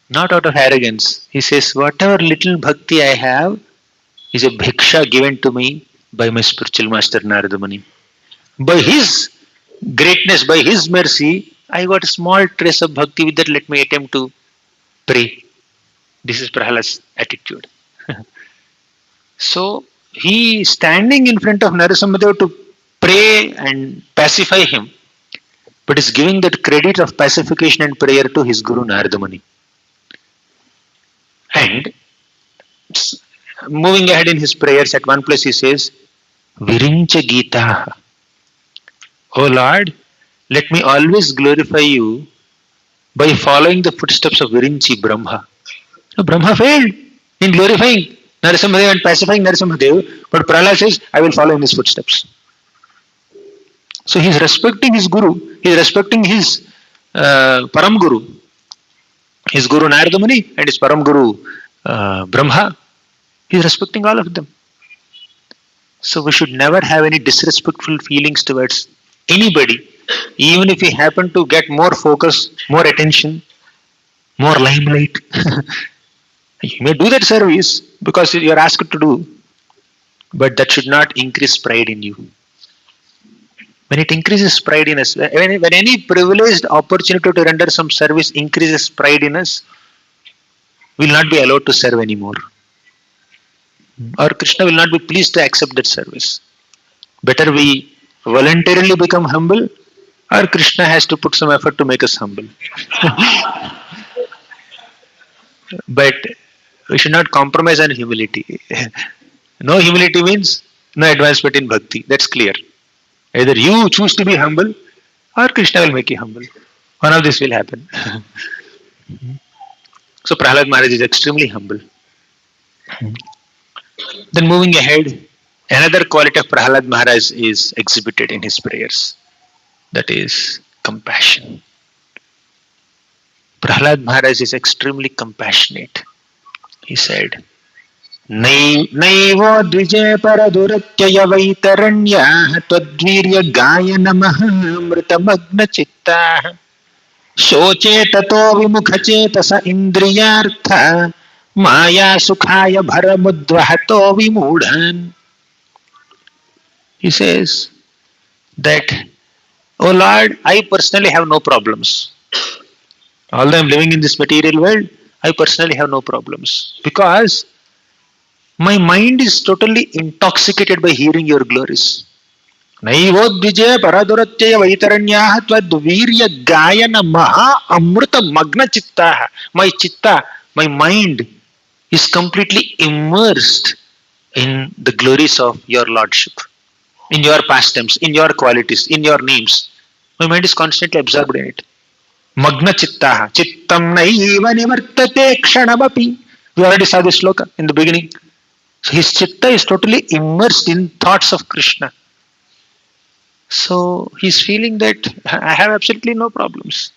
Not out of arrogance. He says, whatever little bhakti I have is a bhiksha given to me by my spiritual master Narada Muni. By his greatness, by his mercy, I got a small trace of bhakti. With that, let me attempt to pray. This is Prahlad's attitude. So, he standing in front of Narasimhadev to pray and pacify him, but is giving that credit of pacification and prayer to his Guru Narada Muni. And moving ahead in his prayers, at one place he says, Virincha Gita. O Lord, let me always glorify you by following the footsteps of Virinchi Brahma. So Brahma failed in glorifying Narasimhadev and pacifying Narasimhadev, but Prahlad says, I will follow in his footsteps. So he is respecting his Guru, he is respecting his Param Guru, his Guru Narada Muni and his Param Guru Brahma. He is respecting all of them. So we should never have any disrespectful feelings towards anybody, even if we happen to get more focus, more attention, more limelight. You may do that service because you are asked to do, but that should not increase pride in you. When it increases pride in us, when any privileged opportunity to render some service increases pride in us, we will not be allowed to serve anymore. Or Krishna will not be pleased to accept that service. Better we voluntarily become humble, or Krishna has to put some effort to make us humble. But we should not compromise on humility. No humility means no advancement in bhakti. That's clear. Either you choose to be humble, or Krishna will make you humble. One of this will happen. So Prahlad Maharaj is extremely humble. Then moving ahead, another quality of Prahlad Maharaj is exhibited in his prayers. That is compassion. Prahlad Maharaj is extremely compassionate. He said, नैवो द्विजे परदुरत्यय वैतरण्याः त्वद्वीर्य गायनमः मृतमग्नचित्ताः शोचे ततो विमुखचेतस इन्द्रियार्थ माया सुखाय भरमुद्वहतो विमूढान्. He says that, "Oh Lord, I personally have no problems. Although I am living in this material world, I personally have no problems because my mind is totally intoxicated by hearing your glories. Naivodvijaya paraduratya vaitaranyah twadvirya gayana maha amruta magna chittaha." My chitta, my mind is completely immersed in the glories of your Lordship, in your pastimes, in your qualities, in your names. My mind is constantly absorbed in it. Magna chittaha. Chittam naiva nivartate kshanamapi. We already saw this sloka in the beginning. So his chitta is totally immersed in thoughts of Krishna. So he's feeling that I have absolutely no problems.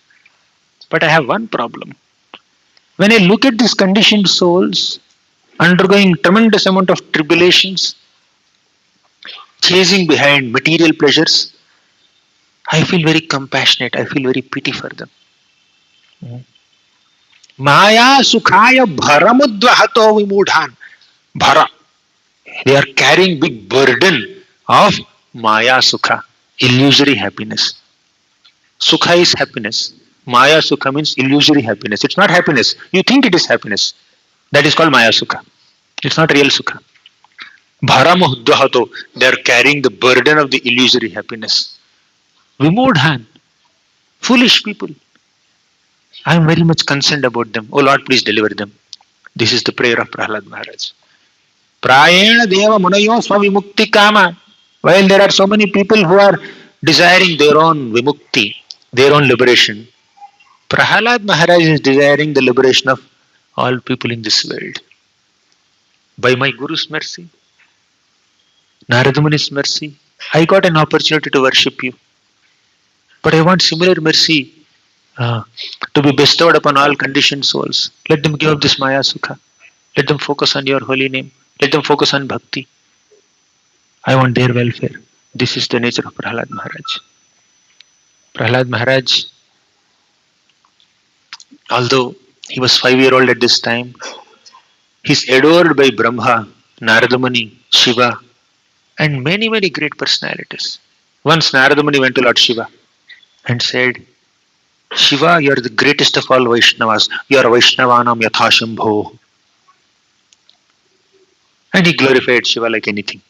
But I have one problem. When I look at these conditioned souls undergoing tremendous amount of tribulations, chasing behind material pleasures, I feel very compassionate. I feel very pity for them. Maya sukhaya bharamudvahato vimudhan. Bhara. They are carrying big burden of Maya Sukha, illusory happiness. Sukha is happiness. Maya Sukha means illusory happiness. It's not happiness. You think it is happiness. That is called Maya Sukha. It's not real Sukha. Bharamuddhahato. They are carrying the burden of the illusory happiness. Vimudhan. Foolish people. I am very much concerned about them. Oh Lord, please deliver them. This is the prayer of Prahlad Maharaj. Prayena deva munayo svavimukti kama. While there are so many people who are desiring their own vimukti, their own liberation, Prahlad Maharaj is desiring the liberation of all people in this world. By my Guru's mercy, Narada Muni's mercy, I got an opportunity to worship you. But I want similar mercy to be bestowed upon all conditioned souls. Let them give up this Maya Sukha. Let them focus on your holy name. Let them focus on bhakti. I want their welfare. This is the nature of Prahlad Maharaj. Prahlad Maharaj, although he was 5-year-old at this time, he's adored by Brahma, Narada Muni, Shiva, and many, many great personalities. Once Narada Muni went to Lord Shiva and said, "Shiva, you are the greatest of all Vaishnavas. You are Vaishnavanam Yathashambho." And he glorified Shiva like anything.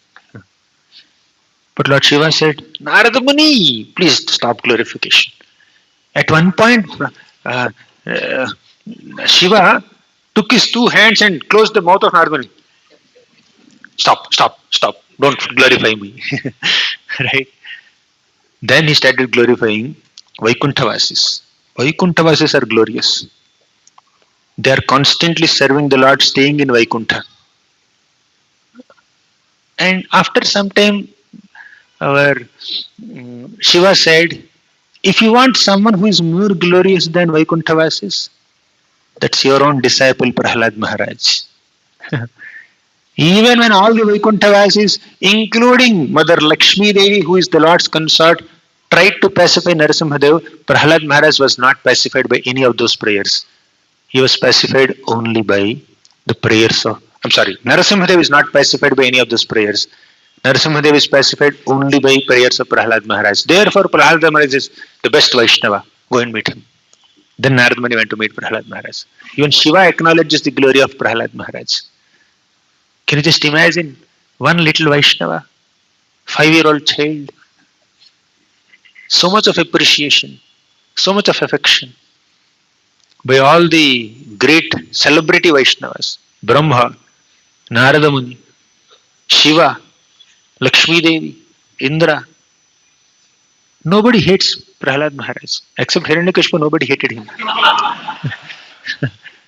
But Lord Shiva said, "Narada Muni, please stop glorification." At one point, uh, uh, Shiva took his 2 hands and closed the mouth of Narada Muni. Stop, stop, stop. Don't glorify me. Right? Then he started glorifying Vaikuntavasis. Vaikuntavasis are glorious. They are constantly serving the Lord, staying in Vaikuntha. And after some time, our Shiva said, "If you want someone who is more glorious than Vaikuntavasis, that's your own disciple Prahlad Maharaj." Even when all the Vaikuntavasis, including Mother Lakshmi Devi, who is the Lord's consort, tried to pacify Narasimhadev, Prahlad Maharaj was not pacified by any of those prayers. He was pacified only by the prayers of, Narasimhadev is not pacified by any of those prayers. Narasimhadev is pacified only by prayers of Prahlad Maharaj. Therefore, Prahlad Maharaj is the best Vaishnava. Go and meet him. Then Narada Muni went to meet Prahlad Maharaj. Even Shiva acknowledges the glory of Prahlad Maharaj. Can you just imagine one little Vaishnava, 5-year-old child, so much of appreciation, so much of affection by all the great celebrity Vaishnavas, Brahma, Narada Muni, Shiva, Lakshmi Devi, Indra. Nobody hates Prahlad Maharaj. Except Hiranyakashipu, nobody hated him.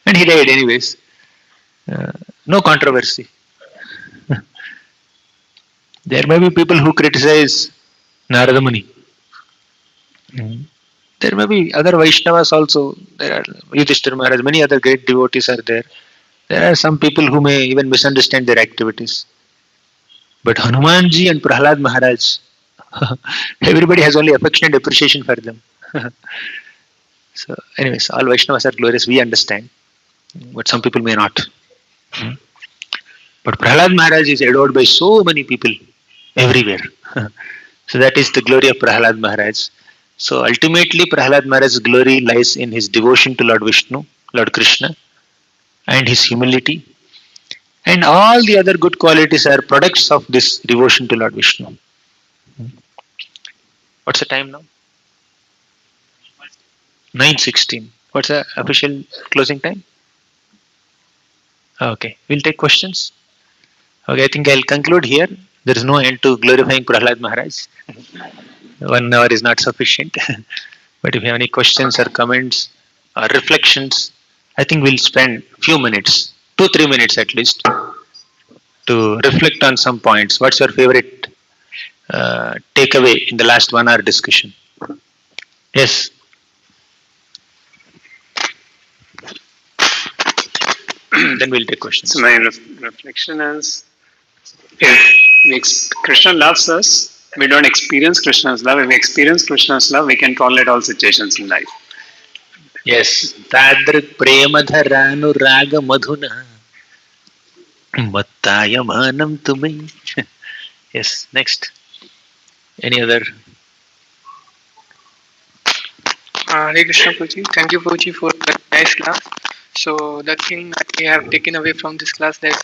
And he died anyways. No controversy. There may be people who criticize Narada Muni. There may be other Vaishnavas also. There are Yudhishthira Maharaj, many other great devotees are there. There are some people who may even misunderstand their activities. But Hanumanji and Prahlad Maharaj, everybody has only affectionate appreciation for them. So, anyways, all Vaishnavas are glorious. We understand, but some people may not. But Prahlad Maharaj is adored by so many people everywhere. So that is the glory of Prahlad Maharaj. So ultimately, Prahlad Maharaj's glory lies in his devotion to Lord Vishnu, Lord Krishna, and his humility. And all the other good qualities are products of this devotion to Lord Vishnu. What's the time now? 9:16. What's the official closing time? Okay, we'll take questions. Okay, I think I'll conclude here. There is no end to glorifying Prahlad Maharaj. 1 hour is not sufficient. But if you have any questions or comments or reflections, I think we'll spend few minutes, 2-3 minutes at least, to reflect on some points. What's your favorite takeaway in the last 1 hour discussion? Yes. Then we'll take questions. So my reflection is, if Krishna loves us, we don't experience Krishna's love. If we experience Krishna's love, we can tolerate all situations in life. Yes. Tadrik premadharanu raga madhuna mattayamanam tumai. Yes. Next. Any other? Hare Krishna Prabhuji. Thank you Prabhuji for that nice class. So the thing I have taken away from this class that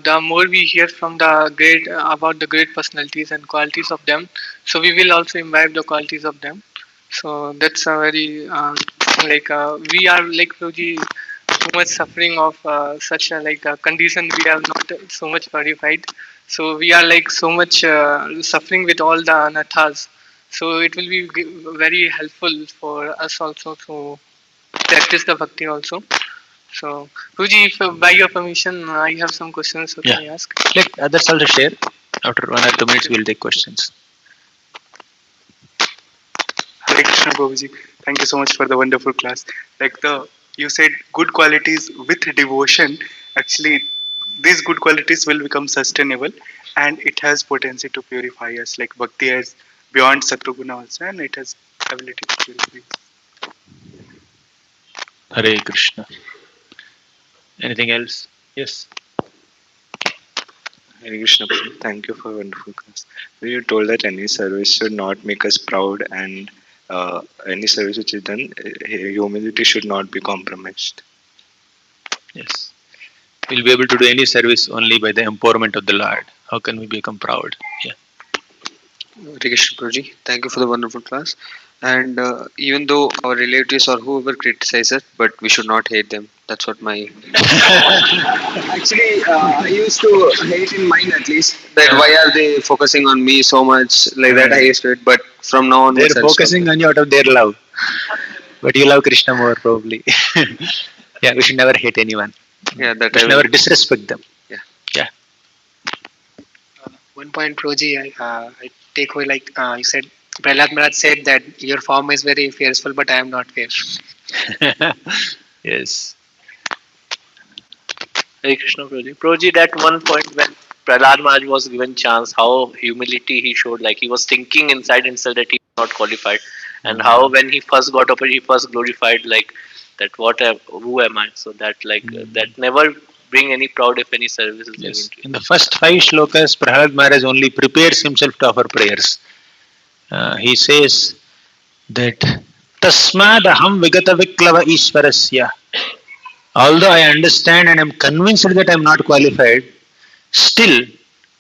the more we hear from the great about the great personalities and qualities of them, so we will also imbibe the qualities of them. So that's a very we are like Prabhuji so much suffering of such a condition we are not so much purified. So we are like so much suffering with all the anathas. So it will be very helpful for us also to practice the bhakti also. So, Guruji, if by your permission, I have some questions. So Yeah. can I ask? Let others also share. After 1 or 2 minutes, we'll take questions. Hare Krishna Prabhuji, thank you so much for the wonderful class. You said good qualities with devotion. Actually, these good qualities will become sustainable, and it has potency to purify us. Like bhakti has beyond sattva also, and it has ability to purify us. Hare Krishna. Anything else? Yes. Hare Krishna, Prabhu. Thank you for a wonderful class. You told that any service should not make us proud, and any service which is done, humility should not be compromised. Yes. We'll be able to do any service only by the empowerment of the Lord. How can we become proud? Yeah. Hare Krishna Prabhuji, thank you for the wonderful class. And even though our relatives or whoever criticize us, but we should not hate them. That's what my actually I used to hate in mind at least that why are they focusing on me so much like that. I used to it, but from now on They're focusing on you out of their love, but you love Krishna more probably. Yeah, we should never hate anyone. Yeah, that We should never disrespect them. Yeah. Yeah. One point, Proji, I take away you said, Prahlad Maharaj said that your form is very fearful, but I am not fierce. Yes. Hare Krishna Prabhuji. Prabhuji, that one point when Prahlad Maharaj was given chance, how humility he showed, like he was thinking inside himself that he was not qualified, and how when he first got up, he first glorified like that. Who am I? So that that never bring any proud if any service is Yes. given to In the first 5 shlokas, Prahlad Maharaj only prepares himself to offer prayers. He says that Tasmad aham vigata viklava ishwarasya. Although I understand and am convinced that I am not qualified, still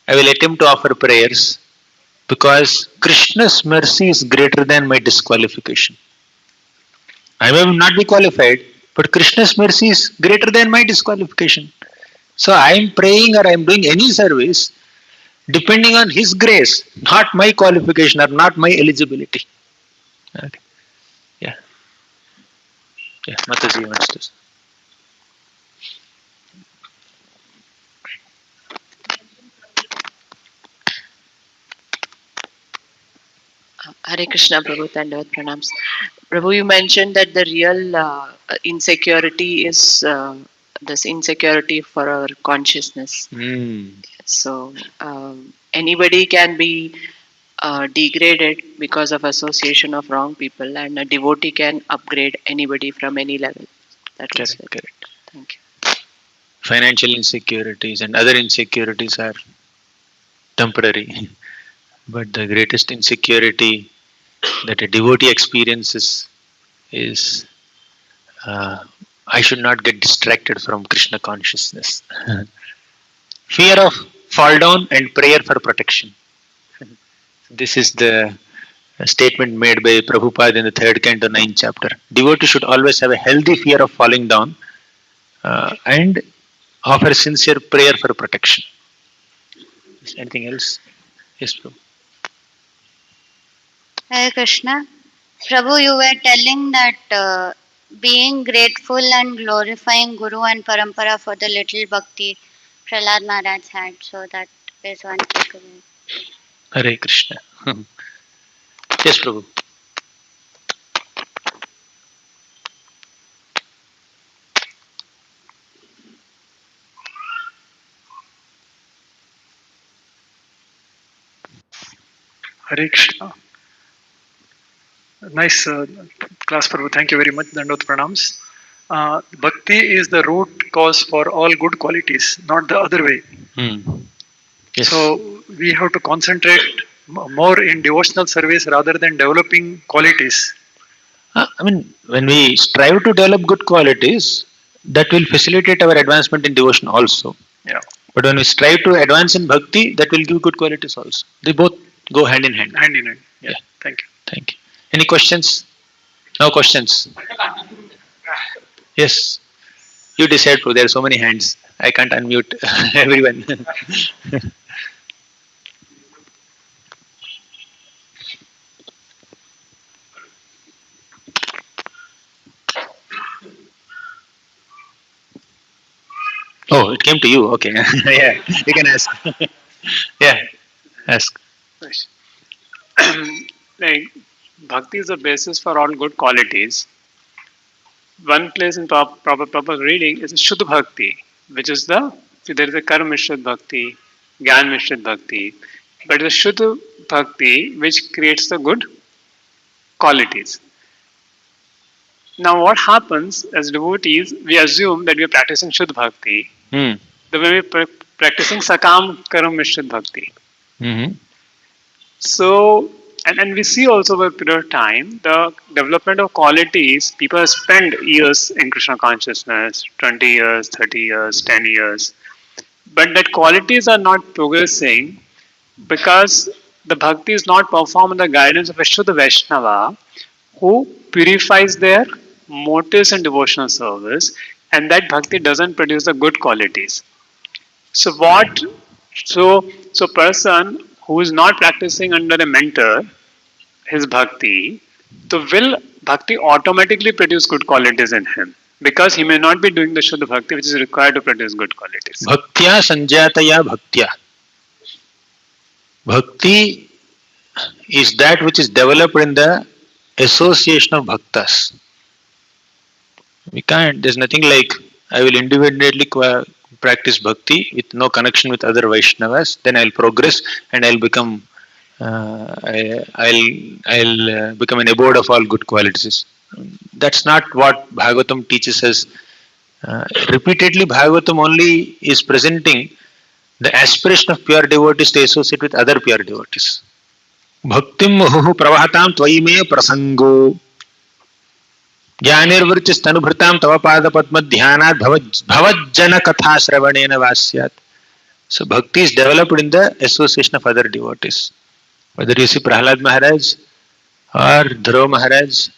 I will attempt to offer prayers because Krishna's mercy is greater than my disqualification. I may not be qualified, but Krishna's mercy is greater than my disqualification. So I am praying or I am doing any service depending on His grace, not my qualification or not my eligibility. Okay. Yeah. Yeah. Mataji wants to. Hare Krishna, Prabhu, Dandavat Pranams. Prabhu, you mentioned that the real insecurity is this insecurity for our consciousness. So anybody can be degraded because of association of wrong people, and a devotee can upgrade anybody from any level. That was Correct, it. correct. Thank you. Financial insecurities and other insecurities are temporary, but the greatest insecurity that a devotee experiences is I should not get distracted from Krishna consciousness. Fear of fall down and prayer for protection. This is the statement made by Prabhupada in the third canto, 9th chapter. Devotee should always have a healthy fear of falling down and offer sincere prayer for protection. Is anything else? Yes, Prabhu. Hare Krishna. Prabhu, you were telling that being grateful and glorifying Guru and Parampara for the little bhakti Prahlad Maharaj had. So that is one takeaway. Hare Krishna. Yes, Prabhu. Hare Krishna. Nice class, Prabhu. Thank you very much. Dandot pranams. Bhakti is the root cause for all good qualities, not the other way. Yes. So we have to concentrate more in devotional service rather than developing qualities. I mean, when we strive to develop good qualities, that will facilitate our advancement in devotion also. Yeah. But when we strive to advance in bhakti, that will give good qualities also. They both go hand in hand. Hand in hand. Yeah. Thank you. Thank you. Any questions? No questions. Yes. You decide, Prabhu. There are so many hands. I can't unmute everyone. Oh, it came to you. Okay. Yeah, you can ask. Yeah, ask. Nice. Like, bhakti is the basis for all good qualities. One place in proper reading is Shuddha Bhakti, which is there is a Karma Mishra Bhakti, Gyan Mishra Bhakti, but the Shuddha Bhakti which creates the good qualities. Now, what happens as devotees, we assume that we are practicing Shuddha Bhakti, the way we practicing Sakam Karam Mishra Bhakti. So, and we see also over a period of time, the development of qualities, people spend years in Krishna consciousness, 20 years, 30 years, 10 years, but that qualities are not progressing because the bhakti is not performed under the guidance of a Shuddha Vaishnava who purifies their motives and devotional service, and that bhakti doesn't produce the good qualities. So person who is not practicing under a mentor his bhakti, so will bhakti automatically produce good qualities in him because he may not be doing the Shuddha Bhakti which is required to produce good qualities. Bhaktya sanjataya bhaktya. Bhakti is that which is developed in the association of bhaktas. We can't, there's nothing like I will individually practice bhakti with no connection with other Vaishnavas, then I'll progress and I'll become I'll become an abode of all good qualities. That's not what Bhagavatam teaches us. Repeatedly, Bhagavatam only is presenting the aspiration of pure devotees to associate with other pure devotees. Bhaktim muhu pravahatam tvaime prasango jnanirvircha stanubhritam tava pada padma dhyanat bhavajjana katha shravanena vasyat. So bhakti is developed in the association of other devotees. Whether you see Prahlad Maharaj or Dhruva Maharaj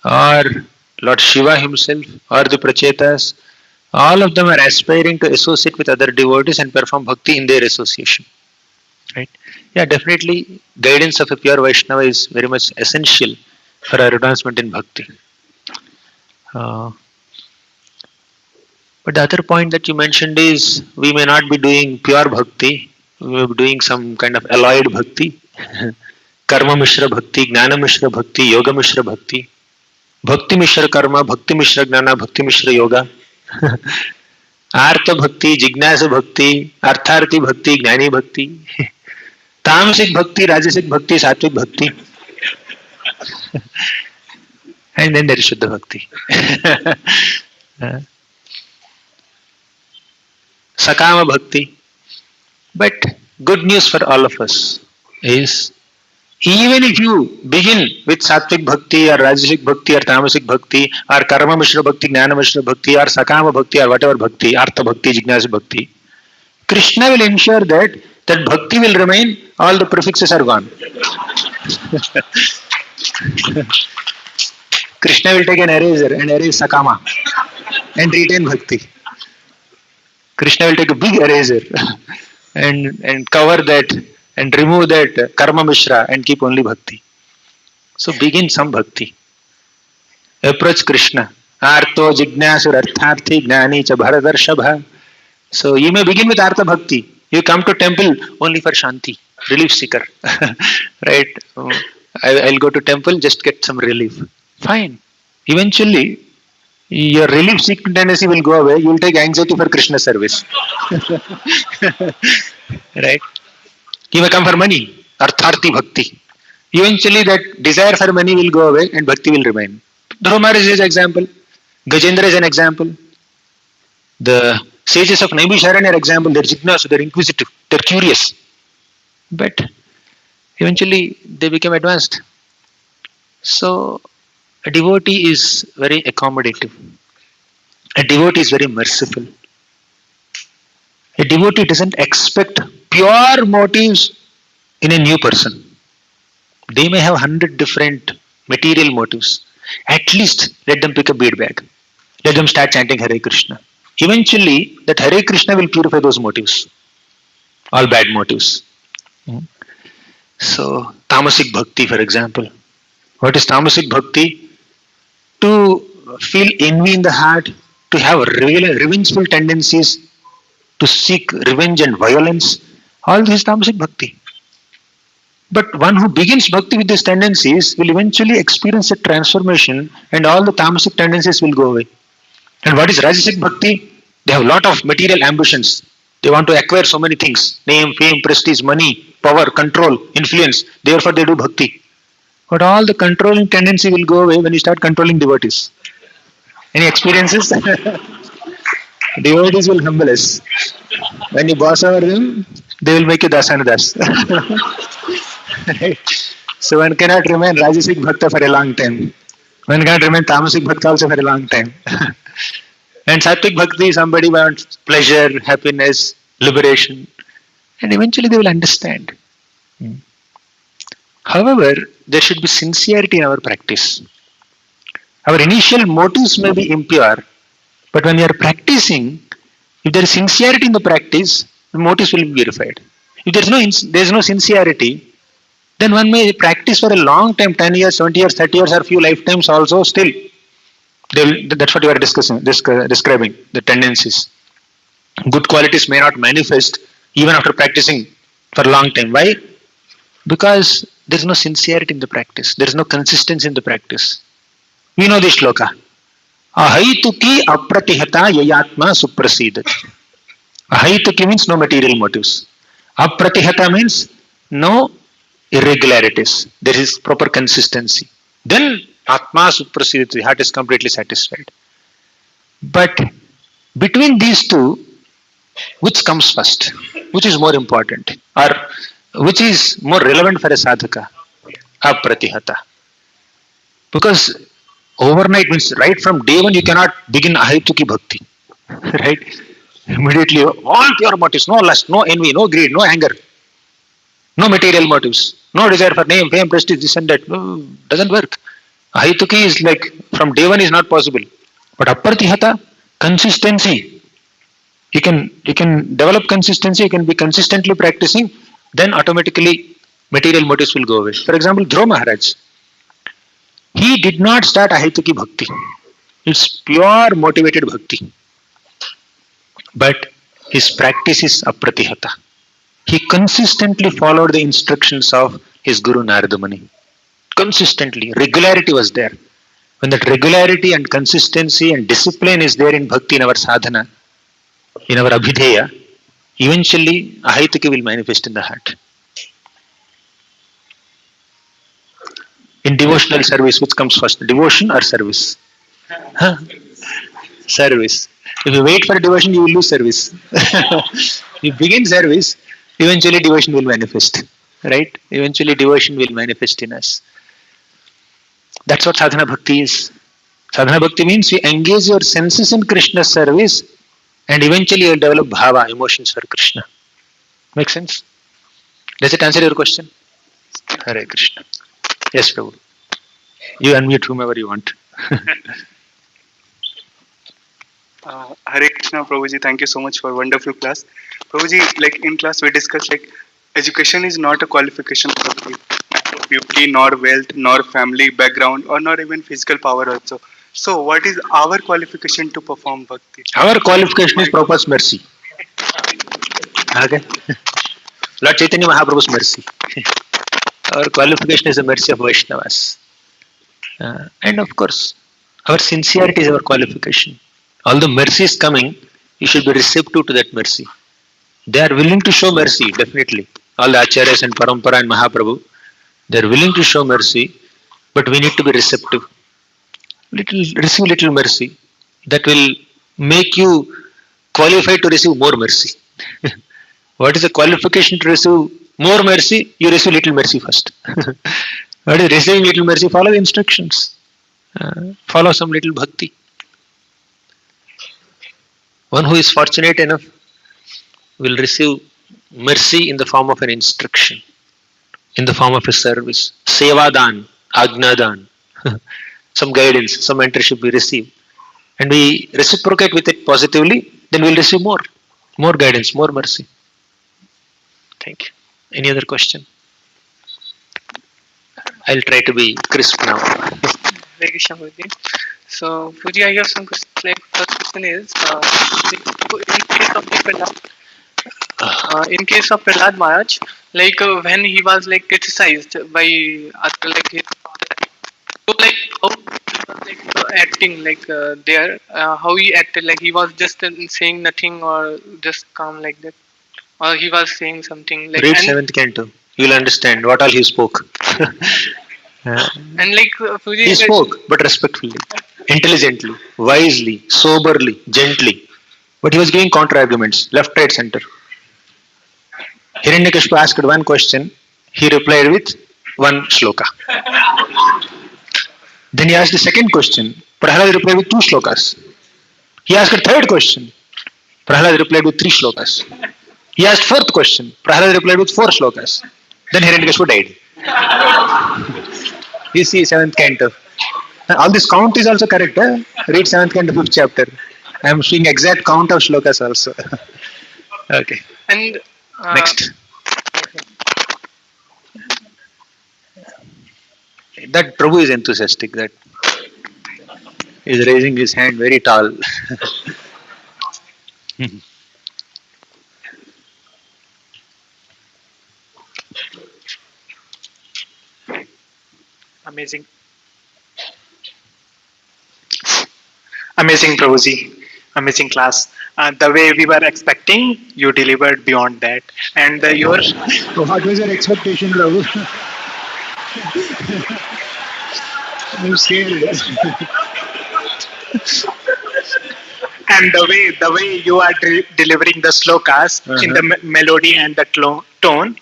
or Lord Shiva himself or the Prachetas, all of them are aspiring to associate with other devotees and perform bhakti in their association. Right? Yeah, definitely guidance of a pure Vaishnava is very much essential for our advancement in bhakti. But the other point that you mentioned is we may not be doing pure bhakti, we may be doing some kind of alloyed bhakti, karma mishra bhakti, gnana mishra bhakti, yoga mishra bhakti, bhakti mishra karma, bhakti mishra gnana, bhakti mishra yoga. आर्त भक्ति, जिज्ञासु भक्ति, अर्थार्थी भक्ति, ज्ञानी भक्ति, तामसिक भक्ति, राजसिक भक्ति, सात्विक भक्ति, and then there is Shuddha Bhakti. Sakama Bhakti. But good news for all of us is, even if you begin with Sattvic Bhakti or Rajasic Bhakti or Tamasic Bhakti or Karma Mishra Bhakti, Jnana Mishra Bhakti or Sakama Bhakti or whatever Bhakti, Artha Bhakti, Jignasa Bhakti, Krishna will ensure that Bhakti will remain, all the prefixes are gone. Krishna will take an eraser and erase Sakama and retain Bhakti. Krishna will take a big eraser and cover that and remove that Karma Mishra and keep only Bhakti. So begin some Bhakti. Approach Krishna. Arto Jignasur Artharthi Gnani Cha Bharadarshabha. So you may begin with Artha Bhakti. You come to temple only for Shanti, relief seeker. Right? I'll go to temple, just get some relief. Fine. Eventually, your relief seeking tendency will go away. You will take anxiety for Krishna service. Right? You may come for money, Artharthi Bhakti. Eventually, that desire for money will go away and Bhakti will remain. Dhruva Maharaj is an example. Gajendra is an example. The sages of Naimisharanya are example. They're jignasu, they're inquisitive, they're curious. But eventually, they became advanced. So, a devotee is very accommodative. A devotee is very merciful. A devotee doesn't expect pure motives in a new person. They may have 100 different material motives. At least let them pick a bead bag. Let them start chanting Hare Krishna. Eventually, that Hare Krishna will purify those motives. All bad motives. So, Tamasic Bhakti, for example. What is Tamasic Bhakti? To feel envy in the heart, to have revengeful tendencies, to seek revenge and violence. All this is Tamasic Bhakti. But one who begins Bhakti with these tendencies will eventually experience a transformation and all the Tamasic tendencies will go away. And what is Rajasic Bhakti? They have a lot of material ambitions. They want to acquire so many things. Name, fame, prestige, money, power, control, influence. Therefore they do Bhakti. But all the controlling tendency will go away when you start controlling devotees. Any experiences? Devotees will humble us. When you boss over them, they will make you dasanadas. Right? So one cannot remain Rajasic Bhakta for a long time. One cannot remain Tamasic Bhakta also for a long time. And Sattvic Bhakti, somebody wants pleasure, happiness, liberation. And eventually they will understand. However, there should be sincerity in our practice. Our initial motives may be impure, but when we are practicing, if there is sincerity in the practice, the motives will be purified. If there is no sincerity, then one may practice for a long time, 10 years, 20 years, 30 years, or few lifetimes also, still. That's what you are describing, the tendencies. Good qualities may not manifest even after practicing for a long time. Why? Because there is no sincerity in the practice. There is no consistency in the practice. We know this shloka. Ahaituki apratihata yayatma suprasidat. Ahaituki means no material motives. Apratihata means no irregularities. There is proper consistency. Then atma suprasidat, the heart is completely satisfied. But between these two, which comes first? Which is more important? Or which is more relevant for a sadhaka? Apratihata. Because overnight means right from day one you cannot begin ahaituki bhakti. Right? Immediately all pure motives, no lust, no envy, no greed, no anger, no material motives, no desire for name, fame, prestige, this and that. No, doesn't work. Ahaituki is like from day one is not possible. But apratihata, consistency. You can develop consistency, you can be consistently practicing, then automatically material motives will go away. For example, Dhruva Maharaj, he did not start ahaituki bhakti. It's pure motivated bhakti. But his practice is apratihata. He consistently followed the instructions of his Guru Narada Muni. Consistently. Regularity was there. When that regularity and consistency and discipline is there in bhakti in our sadhana, in our abhideya, eventually ahaitika will manifest in the heart. In devotional service, which comes first, devotion or service? Huh? Service. If you wait for devotion, you will lose service. You begin service, eventually devotion will manifest. Right? Eventually devotion will manifest in us. That's what sadhana bhakti is. Sadhana bhakti means you engage your senses in Krishna's service and eventually you will develop bhava, emotions for Krishna. Make sense? Does it answer your question? Hare Krishna. Yes, Prabhu. You unmute whomever you want. Hare Krishna, Prabhuji. Thank you so much for wonderful class. Prabhuji, like in class we discussed like education is not a qualification for beauty, nor wealth, nor family background, or not even physical power also. So, what is our qualification to perform bhakti? Our qualification is Prabhupada's mercy. Okay? Lord Chaitanya Mahaprabhu's mercy. Our qualification is the mercy of Vaishnavas. And of course, our sincerity is our qualification. Although mercy is coming, you should be receptive to that mercy. They are willing to show mercy, definitely. All the Acharyas and Parampara and Mahaprabhu, they are willing to show mercy, but we need to be receptive. Receive little mercy. That will make you qualified to receive more mercy. What is the qualification to receive more mercy? You receive little mercy first. What is receiving little mercy? Follow the instructions. Follow some little bhakti. One who is fortunate enough will receive mercy in the form of an instruction, in the form of a service. Sevadan, Ajnadan. Some guidance, some mentorship we receive. And we reciprocate with it positively, then we will receive more guidance, more mercy. Thank you. Any other question? I'll try to be crisp now. Hare Krishna, Guruji. So, Fuji, I have some questions. Like, first question is, in case of Prahlad Maharaj, like when he was like criticized by like his so like how he was like acting like there, how he acted, like he was just saying nothing or just calm like that, or he was saying something like. Read 7th canto. You will understand what all he spoke. And like Fuji, he spoke, but respectfully, intelligently, wisely, soberly, gently. But he was giving counter arguments, left, right, center. Hiranyakashipu asked one question, he replied with one shloka. Then he asked the second question, Prahlad replied with 2 shlokas. He asked a third question, Prahlad replied with 3 shlokas. He asked 4th question, Prahlad replied with 4 shlokas. Then Hiranyakashipu died. You see 7th canto. All this count is also correct. Read 7th canto 5th chapter. I am seeing exact count of shlokas also. Okay. And next. That Prabhu is enthusiastic. That he is raising his hand very tall. Amazing. Amazing, Prabhuji. Amazing class. The way we were expecting, you delivered beyond that. And your... What was your expectation, Prabhu? I'm scared. And the way you are delivering the slokas in the melody and the tone.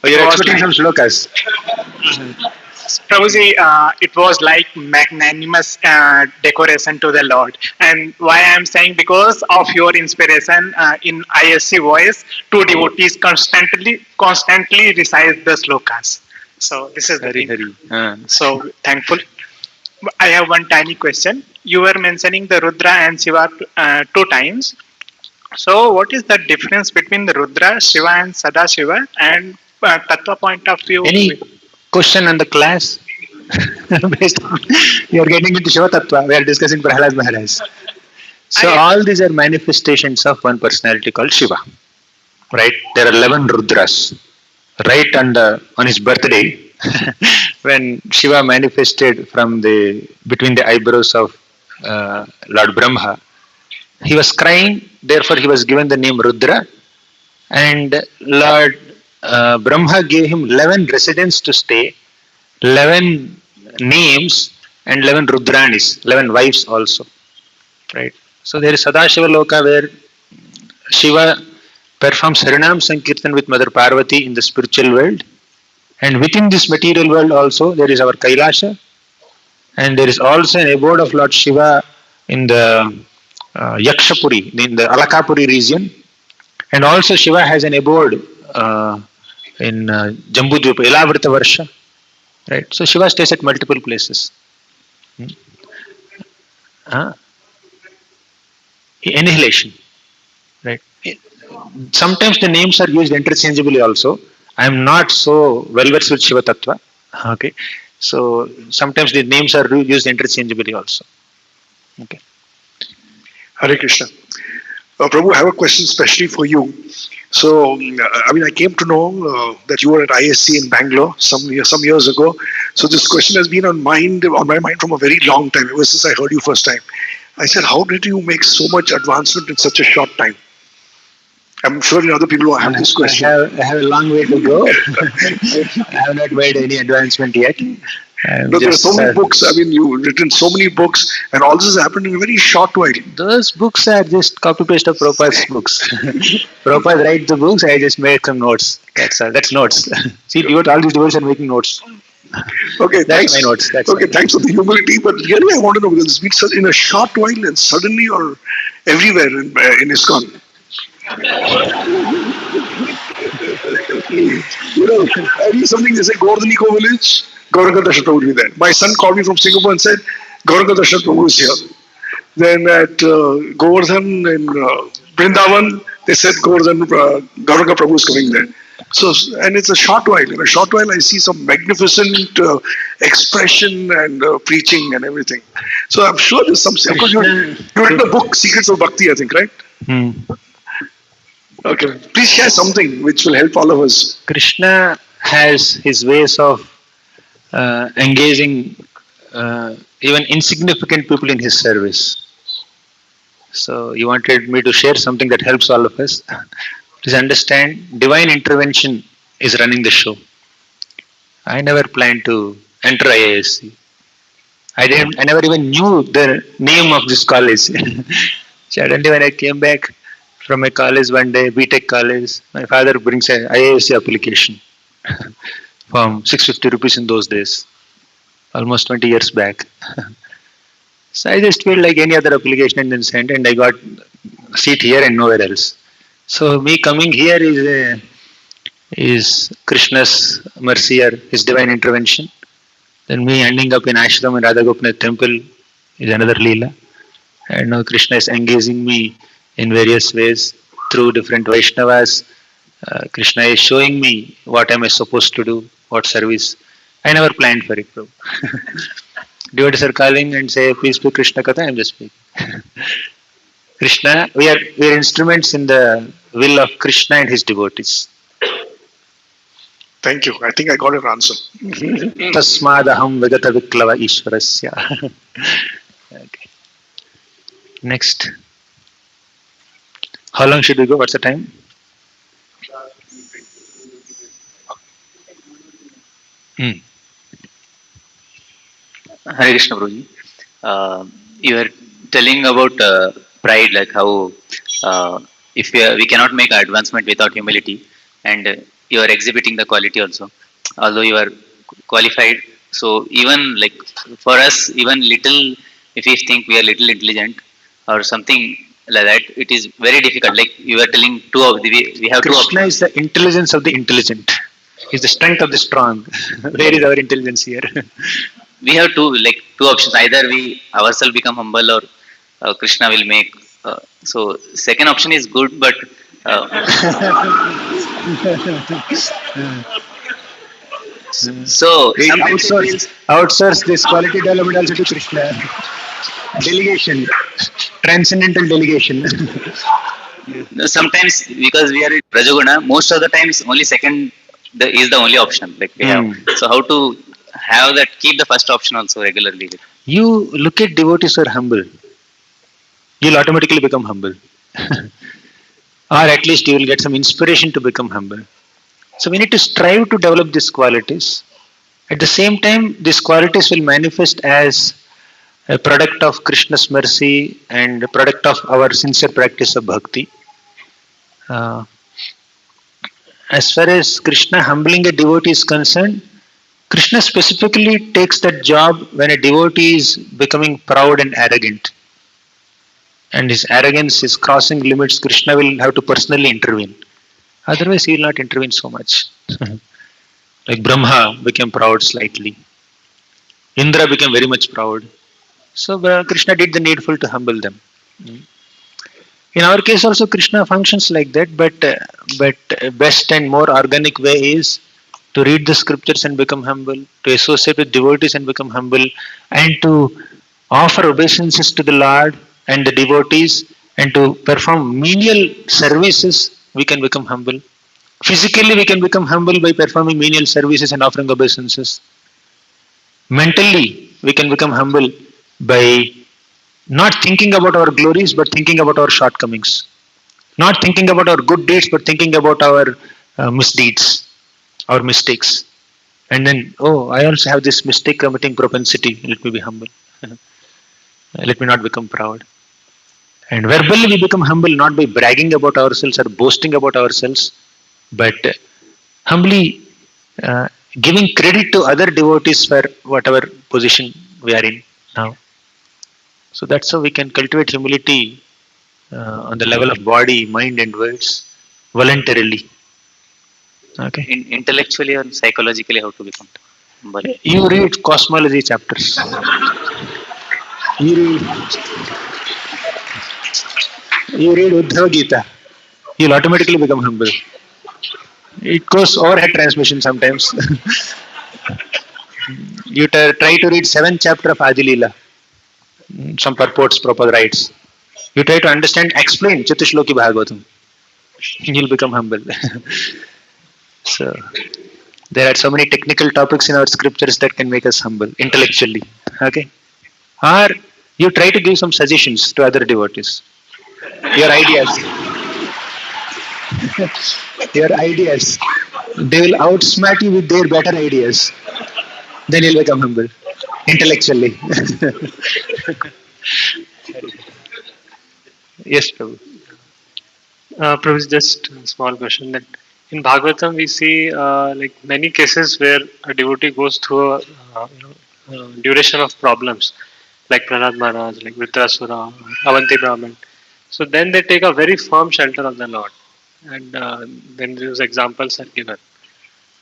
Oh, you're expecting some slokas. Prabhuji, it was like magnanimous decoration to the Lord. And why I am saying, because of your inspiration in ISC voice, 2 devotees constantly recite the slokas. So this is very. So thankful. I have one tiny question. You were mentioning the Rudra and Shiva 2 times. So what is the difference between the Rudra, Shiva and Sadashiva, and Tattva point of view? Any question on the class? Based on, you are getting into Shiva Tattva. We are discussing Prahlad Maharaj. So all these are manifestations of one personality called Shiva. Right? There are 11 Rudras. Right on his birthday, when Shiva manifested from between the eyebrows of Lord Brahma, He was crying, therefore he was given the name Rudra, and Lord Brahma gave him 11 residents to stay, 11 names, and 11 Rudranis, 11 wives also. Right. So there is Sadashiva Loka where Shiva performs Harinam Sankirtan with Mother Parvati in the spiritual world, and within this material world also there is our Kailasha, and there is also an abode of Lord Shiva in the Yakshapuri, in the Alakapuri region, and also Shiva has an abode in Jambudvipa, Elavrita Varsha. Right. So Shiva stays at multiple places. Annihilation. Right. Sometimes the names are used interchangeably also. I am not so well versed with Shiva Tattva. Okay. So sometimes the names are used interchangeably also. Okay. Hare Krishna. Prabhu, I have a question especially for you. So, I came to know that you were at ISC in Bangalore some years ago. So this question has been on my mind from a very long time, ever since I heard you first time. I said, how did you make so much advancement in such a short time? I'm sure other people will have this question. I have a long way to go. I have not made any advancement yet. No, there are so many books. You've written so many books, and all this has happened in a very short while. Those books are just copy paste of Prabhupada's books. Prabhupada writes the books, I just made some notes. That's all. That's notes. See, all these devotees are making notes. Okay, that's my notes. Thanks for the humility. But really, I want to know, because it's been such in a short while, and suddenly you're everywhere in ISKCON. I read something, they say Govardhani Ko village, Gauranga Darshan Prabhu will be there. My son called me from Singapore and said, Gauranga Darshan Prabhu is here. Then at Govardhan in Vrindavan, they said Gauranga Prabhu is coming there. So, and it's a short while. In a short while, I see some magnificent expression and preaching and everything. So I'm sure there's some. Of course, you written a book, Secrets of Bhakti, I think, right? Okay. Please share something which will help all of us. Krishna has his ways of engaging even insignificant people in his service. So he wanted me to share something that helps all of us. Please understand, divine intervention is running the show. I never planned to enter IISc. I never even knew the name of this college. Suddenly when I came back from my college one day, BTech college, my father brings an IISc application from 650 rupees in those days, almost 20 years back. So I just felt like any other application and then sent, and I got a seat here and nowhere else. So me coming here is Krishna's mercy or his divine intervention. Then me ending up in ashram in Radha Gopinath temple is another Leela. And now Krishna is engaging me in various ways through different Vaishnavas. Krishna is showing me what am I supposed to do, what service. I never planned for it, bro. Devotees are calling and say, please speak Krishna Katha, I am just speaking. Krishna, we are instruments in the will of Krishna and his devotees. Thank you. I think I got your answer. Tasmadaham Vigata Viklava Ishwarasya. Okay. Next. How long should we go? What's the time? Hare Krishna, Prabhuji. You were telling about pride, like how if we cannot make advancement without humility, and you are exhibiting the quality also. Although you are qualified, so even like for us, even little, if we think we are little intelligent or something like that, it is very difficult. Like you were telling, we have Krishna is the intelligence of the intelligent. He's the strength of the strong. Where is our intelligence here? We have two options. Either we ourselves become humble, or Krishna will make. So second option is good, but so outsource this quality development also to Krishna. Delegation, transcendental delegation. Sometimes because we are in Rajaguna, most of the times only second is the only option. Like we have. So how to have that? Keep the first option also regularly. You look at devotees who are humble. you'll automatically become humble. Or at least you will get some inspiration to become humble. So we need to strive to develop these qualities. At the same time, these qualities will manifest as a product of Krishna's mercy and a product of our sincere practice of bhakti. Uh, as far as Krishna humbling a devotee is concerned, Krishna specifically takes that job when a devotee is becoming proud and arrogant. And his arrogance is crossing limits. Krishna will have to personally intervene. Otherwise, he will not intervene so much. Like Brahma became proud slightly. Indra became very much proud. So Krishna did the needful to humble them. In our case also Krishna functions like that, but best and more organic way is to read the scriptures and become humble, to associate with devotees and become humble, and to offer obeisances to the Lord and the devotees, and to perform menial services. We can become humble. Physically, we can become humble by performing menial services and offering obeisances. Mentally, we can become humble by not thinking about our glories but thinking about our shortcomings. Not thinking about our good deeds but thinking about our misdeeds, our mistakes. And then, oh, I also have this mistake committing propensity. Let me be humble. Let me not become proud. And verbally, we become humble not by bragging about ourselves or boasting about ourselves, but humbly giving credit to other devotees for whatever position we are in now. So that's how we can cultivate humility on the level of body, mind, and words voluntarily. Okay. Intellectually or psychologically, how to become humble? You read cosmology chapters. You read, you read Uddhava Gita. You'll automatically become humble. It goes overhead transmission sometimes. You try to read 7th chapter of Adilila. Some purports, proper rights. You try to understand, explain Chatushloki Bhagavatam. You'll become humble. So there are so many technical topics in our scriptures that can make us humble intellectually. Okay. Or you try to give some suggestions to other devotees. Your ideas. Your ideas. They will outsmart you with their better ideas. Then you'll become humble intellectually. Yes, Prabhu. Prabhu, just a small question that in Bhagavatam we see like many cases where a devotee goes through a duration of problems, like Prahlad Maharaj, like Vritrasura, Avanti Brahman. So then they take a very firm shelter of the Lord, and then those examples are given.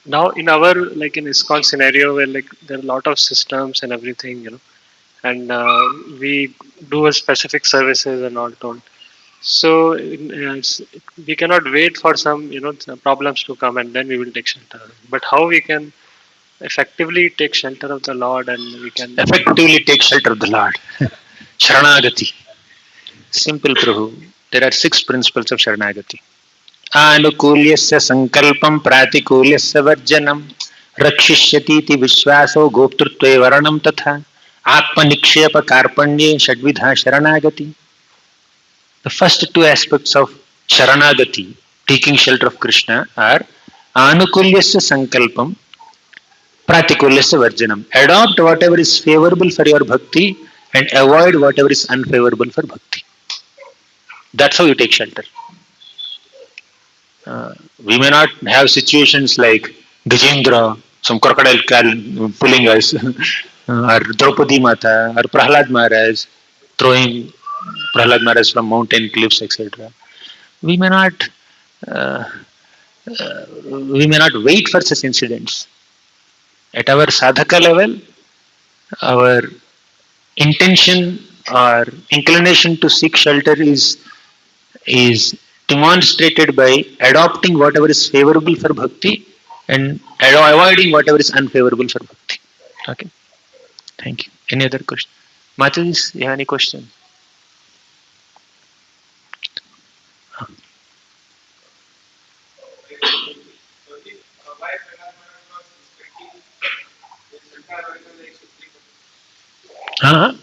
Now in our like in ISKCON scenario where like there are a lot of systems and everything, and we do a specific services and all told. So we cannot wait for some problems to come and then we will take shelter. But how we can effectively take shelter of the Lord and we can Effectively take shelter of the Lord. Sharanagati. Simple, Prabhu. There are 6 principles of Sharanagati. Anukulyasya sankalpam pratikulyasya varjanam rakshishyatiti vishwaso goptrutve varanam tatha atma nikshepa karpanye shadvidha sharanagati. The first 2 aspects of Sharanagati, taking shelter of Krishna, are Anukulyasya sankalpam pratikulyasya varjanam. Adopt whatever is favorable for your bhakti and avoid whatever is unfavorable for bhakti. That's how you take shelter. We may not have situations like Gajendra, some crocodile pulling us, or Draupadi Mata, or Prahlad Maharaj throwing Prahlad Maharaj from mountain cliffs, etc. We may not, uh, we may not wait for such incidents. At our sadhaka level, our intention or inclination to seek shelter is demonstrated by adopting whatever is favorable for bhakti and avoiding whatever is unfavorable for bhakti. Okay. Thank you. Any other question? Mataji, you have any question? Huh?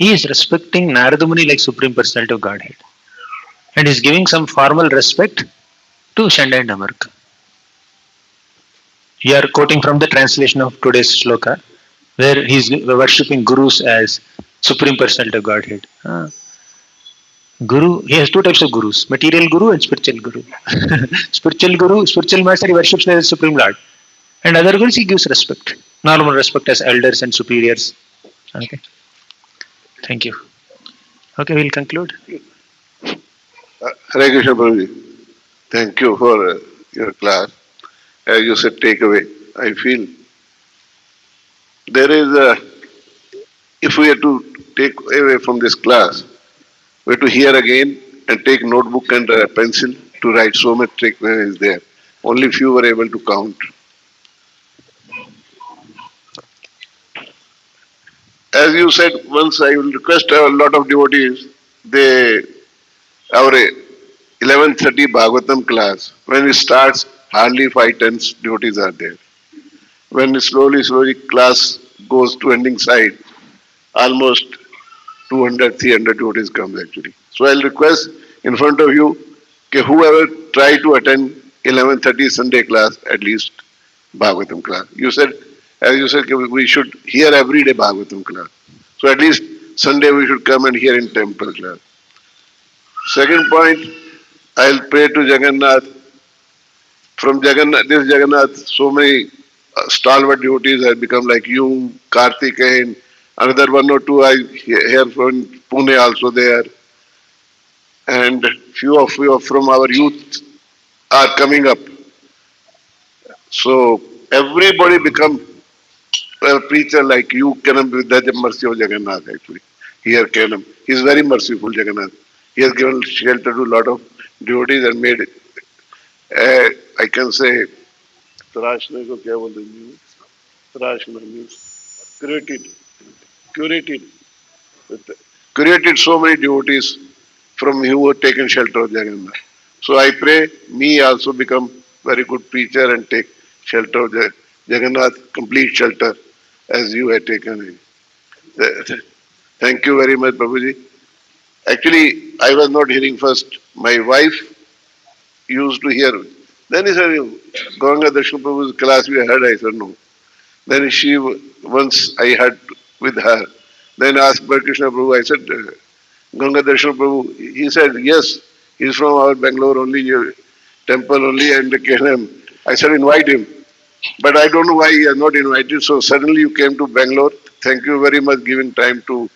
he is respecting Narada Muni like Supreme Personality of Godhead. And is giving some formal respect to Shanda and Amarka. You are quoting from the translation of today's shloka, where he is worshipping gurus as Supreme Personality of Godhead. Guru, he has two types of gurus, material guru and spiritual guru. Spiritual guru, spiritual master, he worships as Supreme Lord. And other gurus, he gives respect. Normal respect as elders and superiors. Okay. Thank you. Okay, we'll conclude. Hare Krishna Prabhuji, thank you for your class. As you said, takeaway. I feel there is a, if we are to take away from this class, we have to hear again and take notebook and a pencil to write so much takeaway is there. Only few were able to count. As you said, once I will request a lot of devotees, our 11:30 Bhagavatam class, when it starts, hardly 5-10 devotees are there. When slowly class goes to ending side, almost 200, 300 devotees come actually. So I'll request in front of you, whoever try to attend 11:30 Sunday class, at least Bhagavatam class. As you said, we should hear every day Bhagavatam class. So at least Sunday we should come and hear in temple class. Second point, I'll pray to Jagannath. From this Jagannath, so many stalwart devotees have become like you, Karthikeyan, another one or two I hear from Pune also there. And few of you from our youth are coming up. So everybody become a preacher like you, Kanam, with the mercy of Jagannath actually. Here Kanam. He is very merciful, Jagannath. He has given shelter to a lot of devotees and made, I can say, Tarashna ko kya bolte hain? Tarashna means curated so many devotees from who have taken shelter of Jagannath. So I pray me also become very good preacher and take shelter of Jagannath, complete shelter as you have taken it. Thank you very much, Prabhuji. Actually, I was not hearing first. My wife used to hear. Then he said, Gauranga Darshan Prabhu's class we heard. I said, no. Then once I had with her, then asked Krishna Prabhu, I said, Gauranga Darshan Prabhu, he said, yes, he's from our Bangalore only, temple only, and I said, invite him. But I don't know why he has not invited. So suddenly you came to Bangalore. Thank you very much giving time to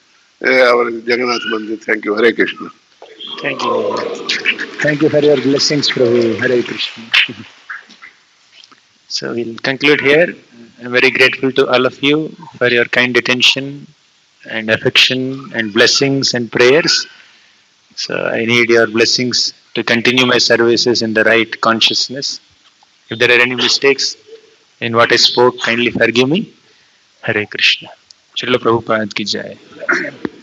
our Jagannath Mandir. Thank you. Hare Krishna. Thank you. Thank you for your blessings, Prabhu. Hare Krishna. So we'll conclude here. I'm very grateful to all of you for your kind attention and affection and blessings and prayers. So I need your blessings to continue my services in the right consciousness. If there are any mistakes in what I spoke, kindly forgive me. Hare Krishna. Srila Prabhupada ki jai.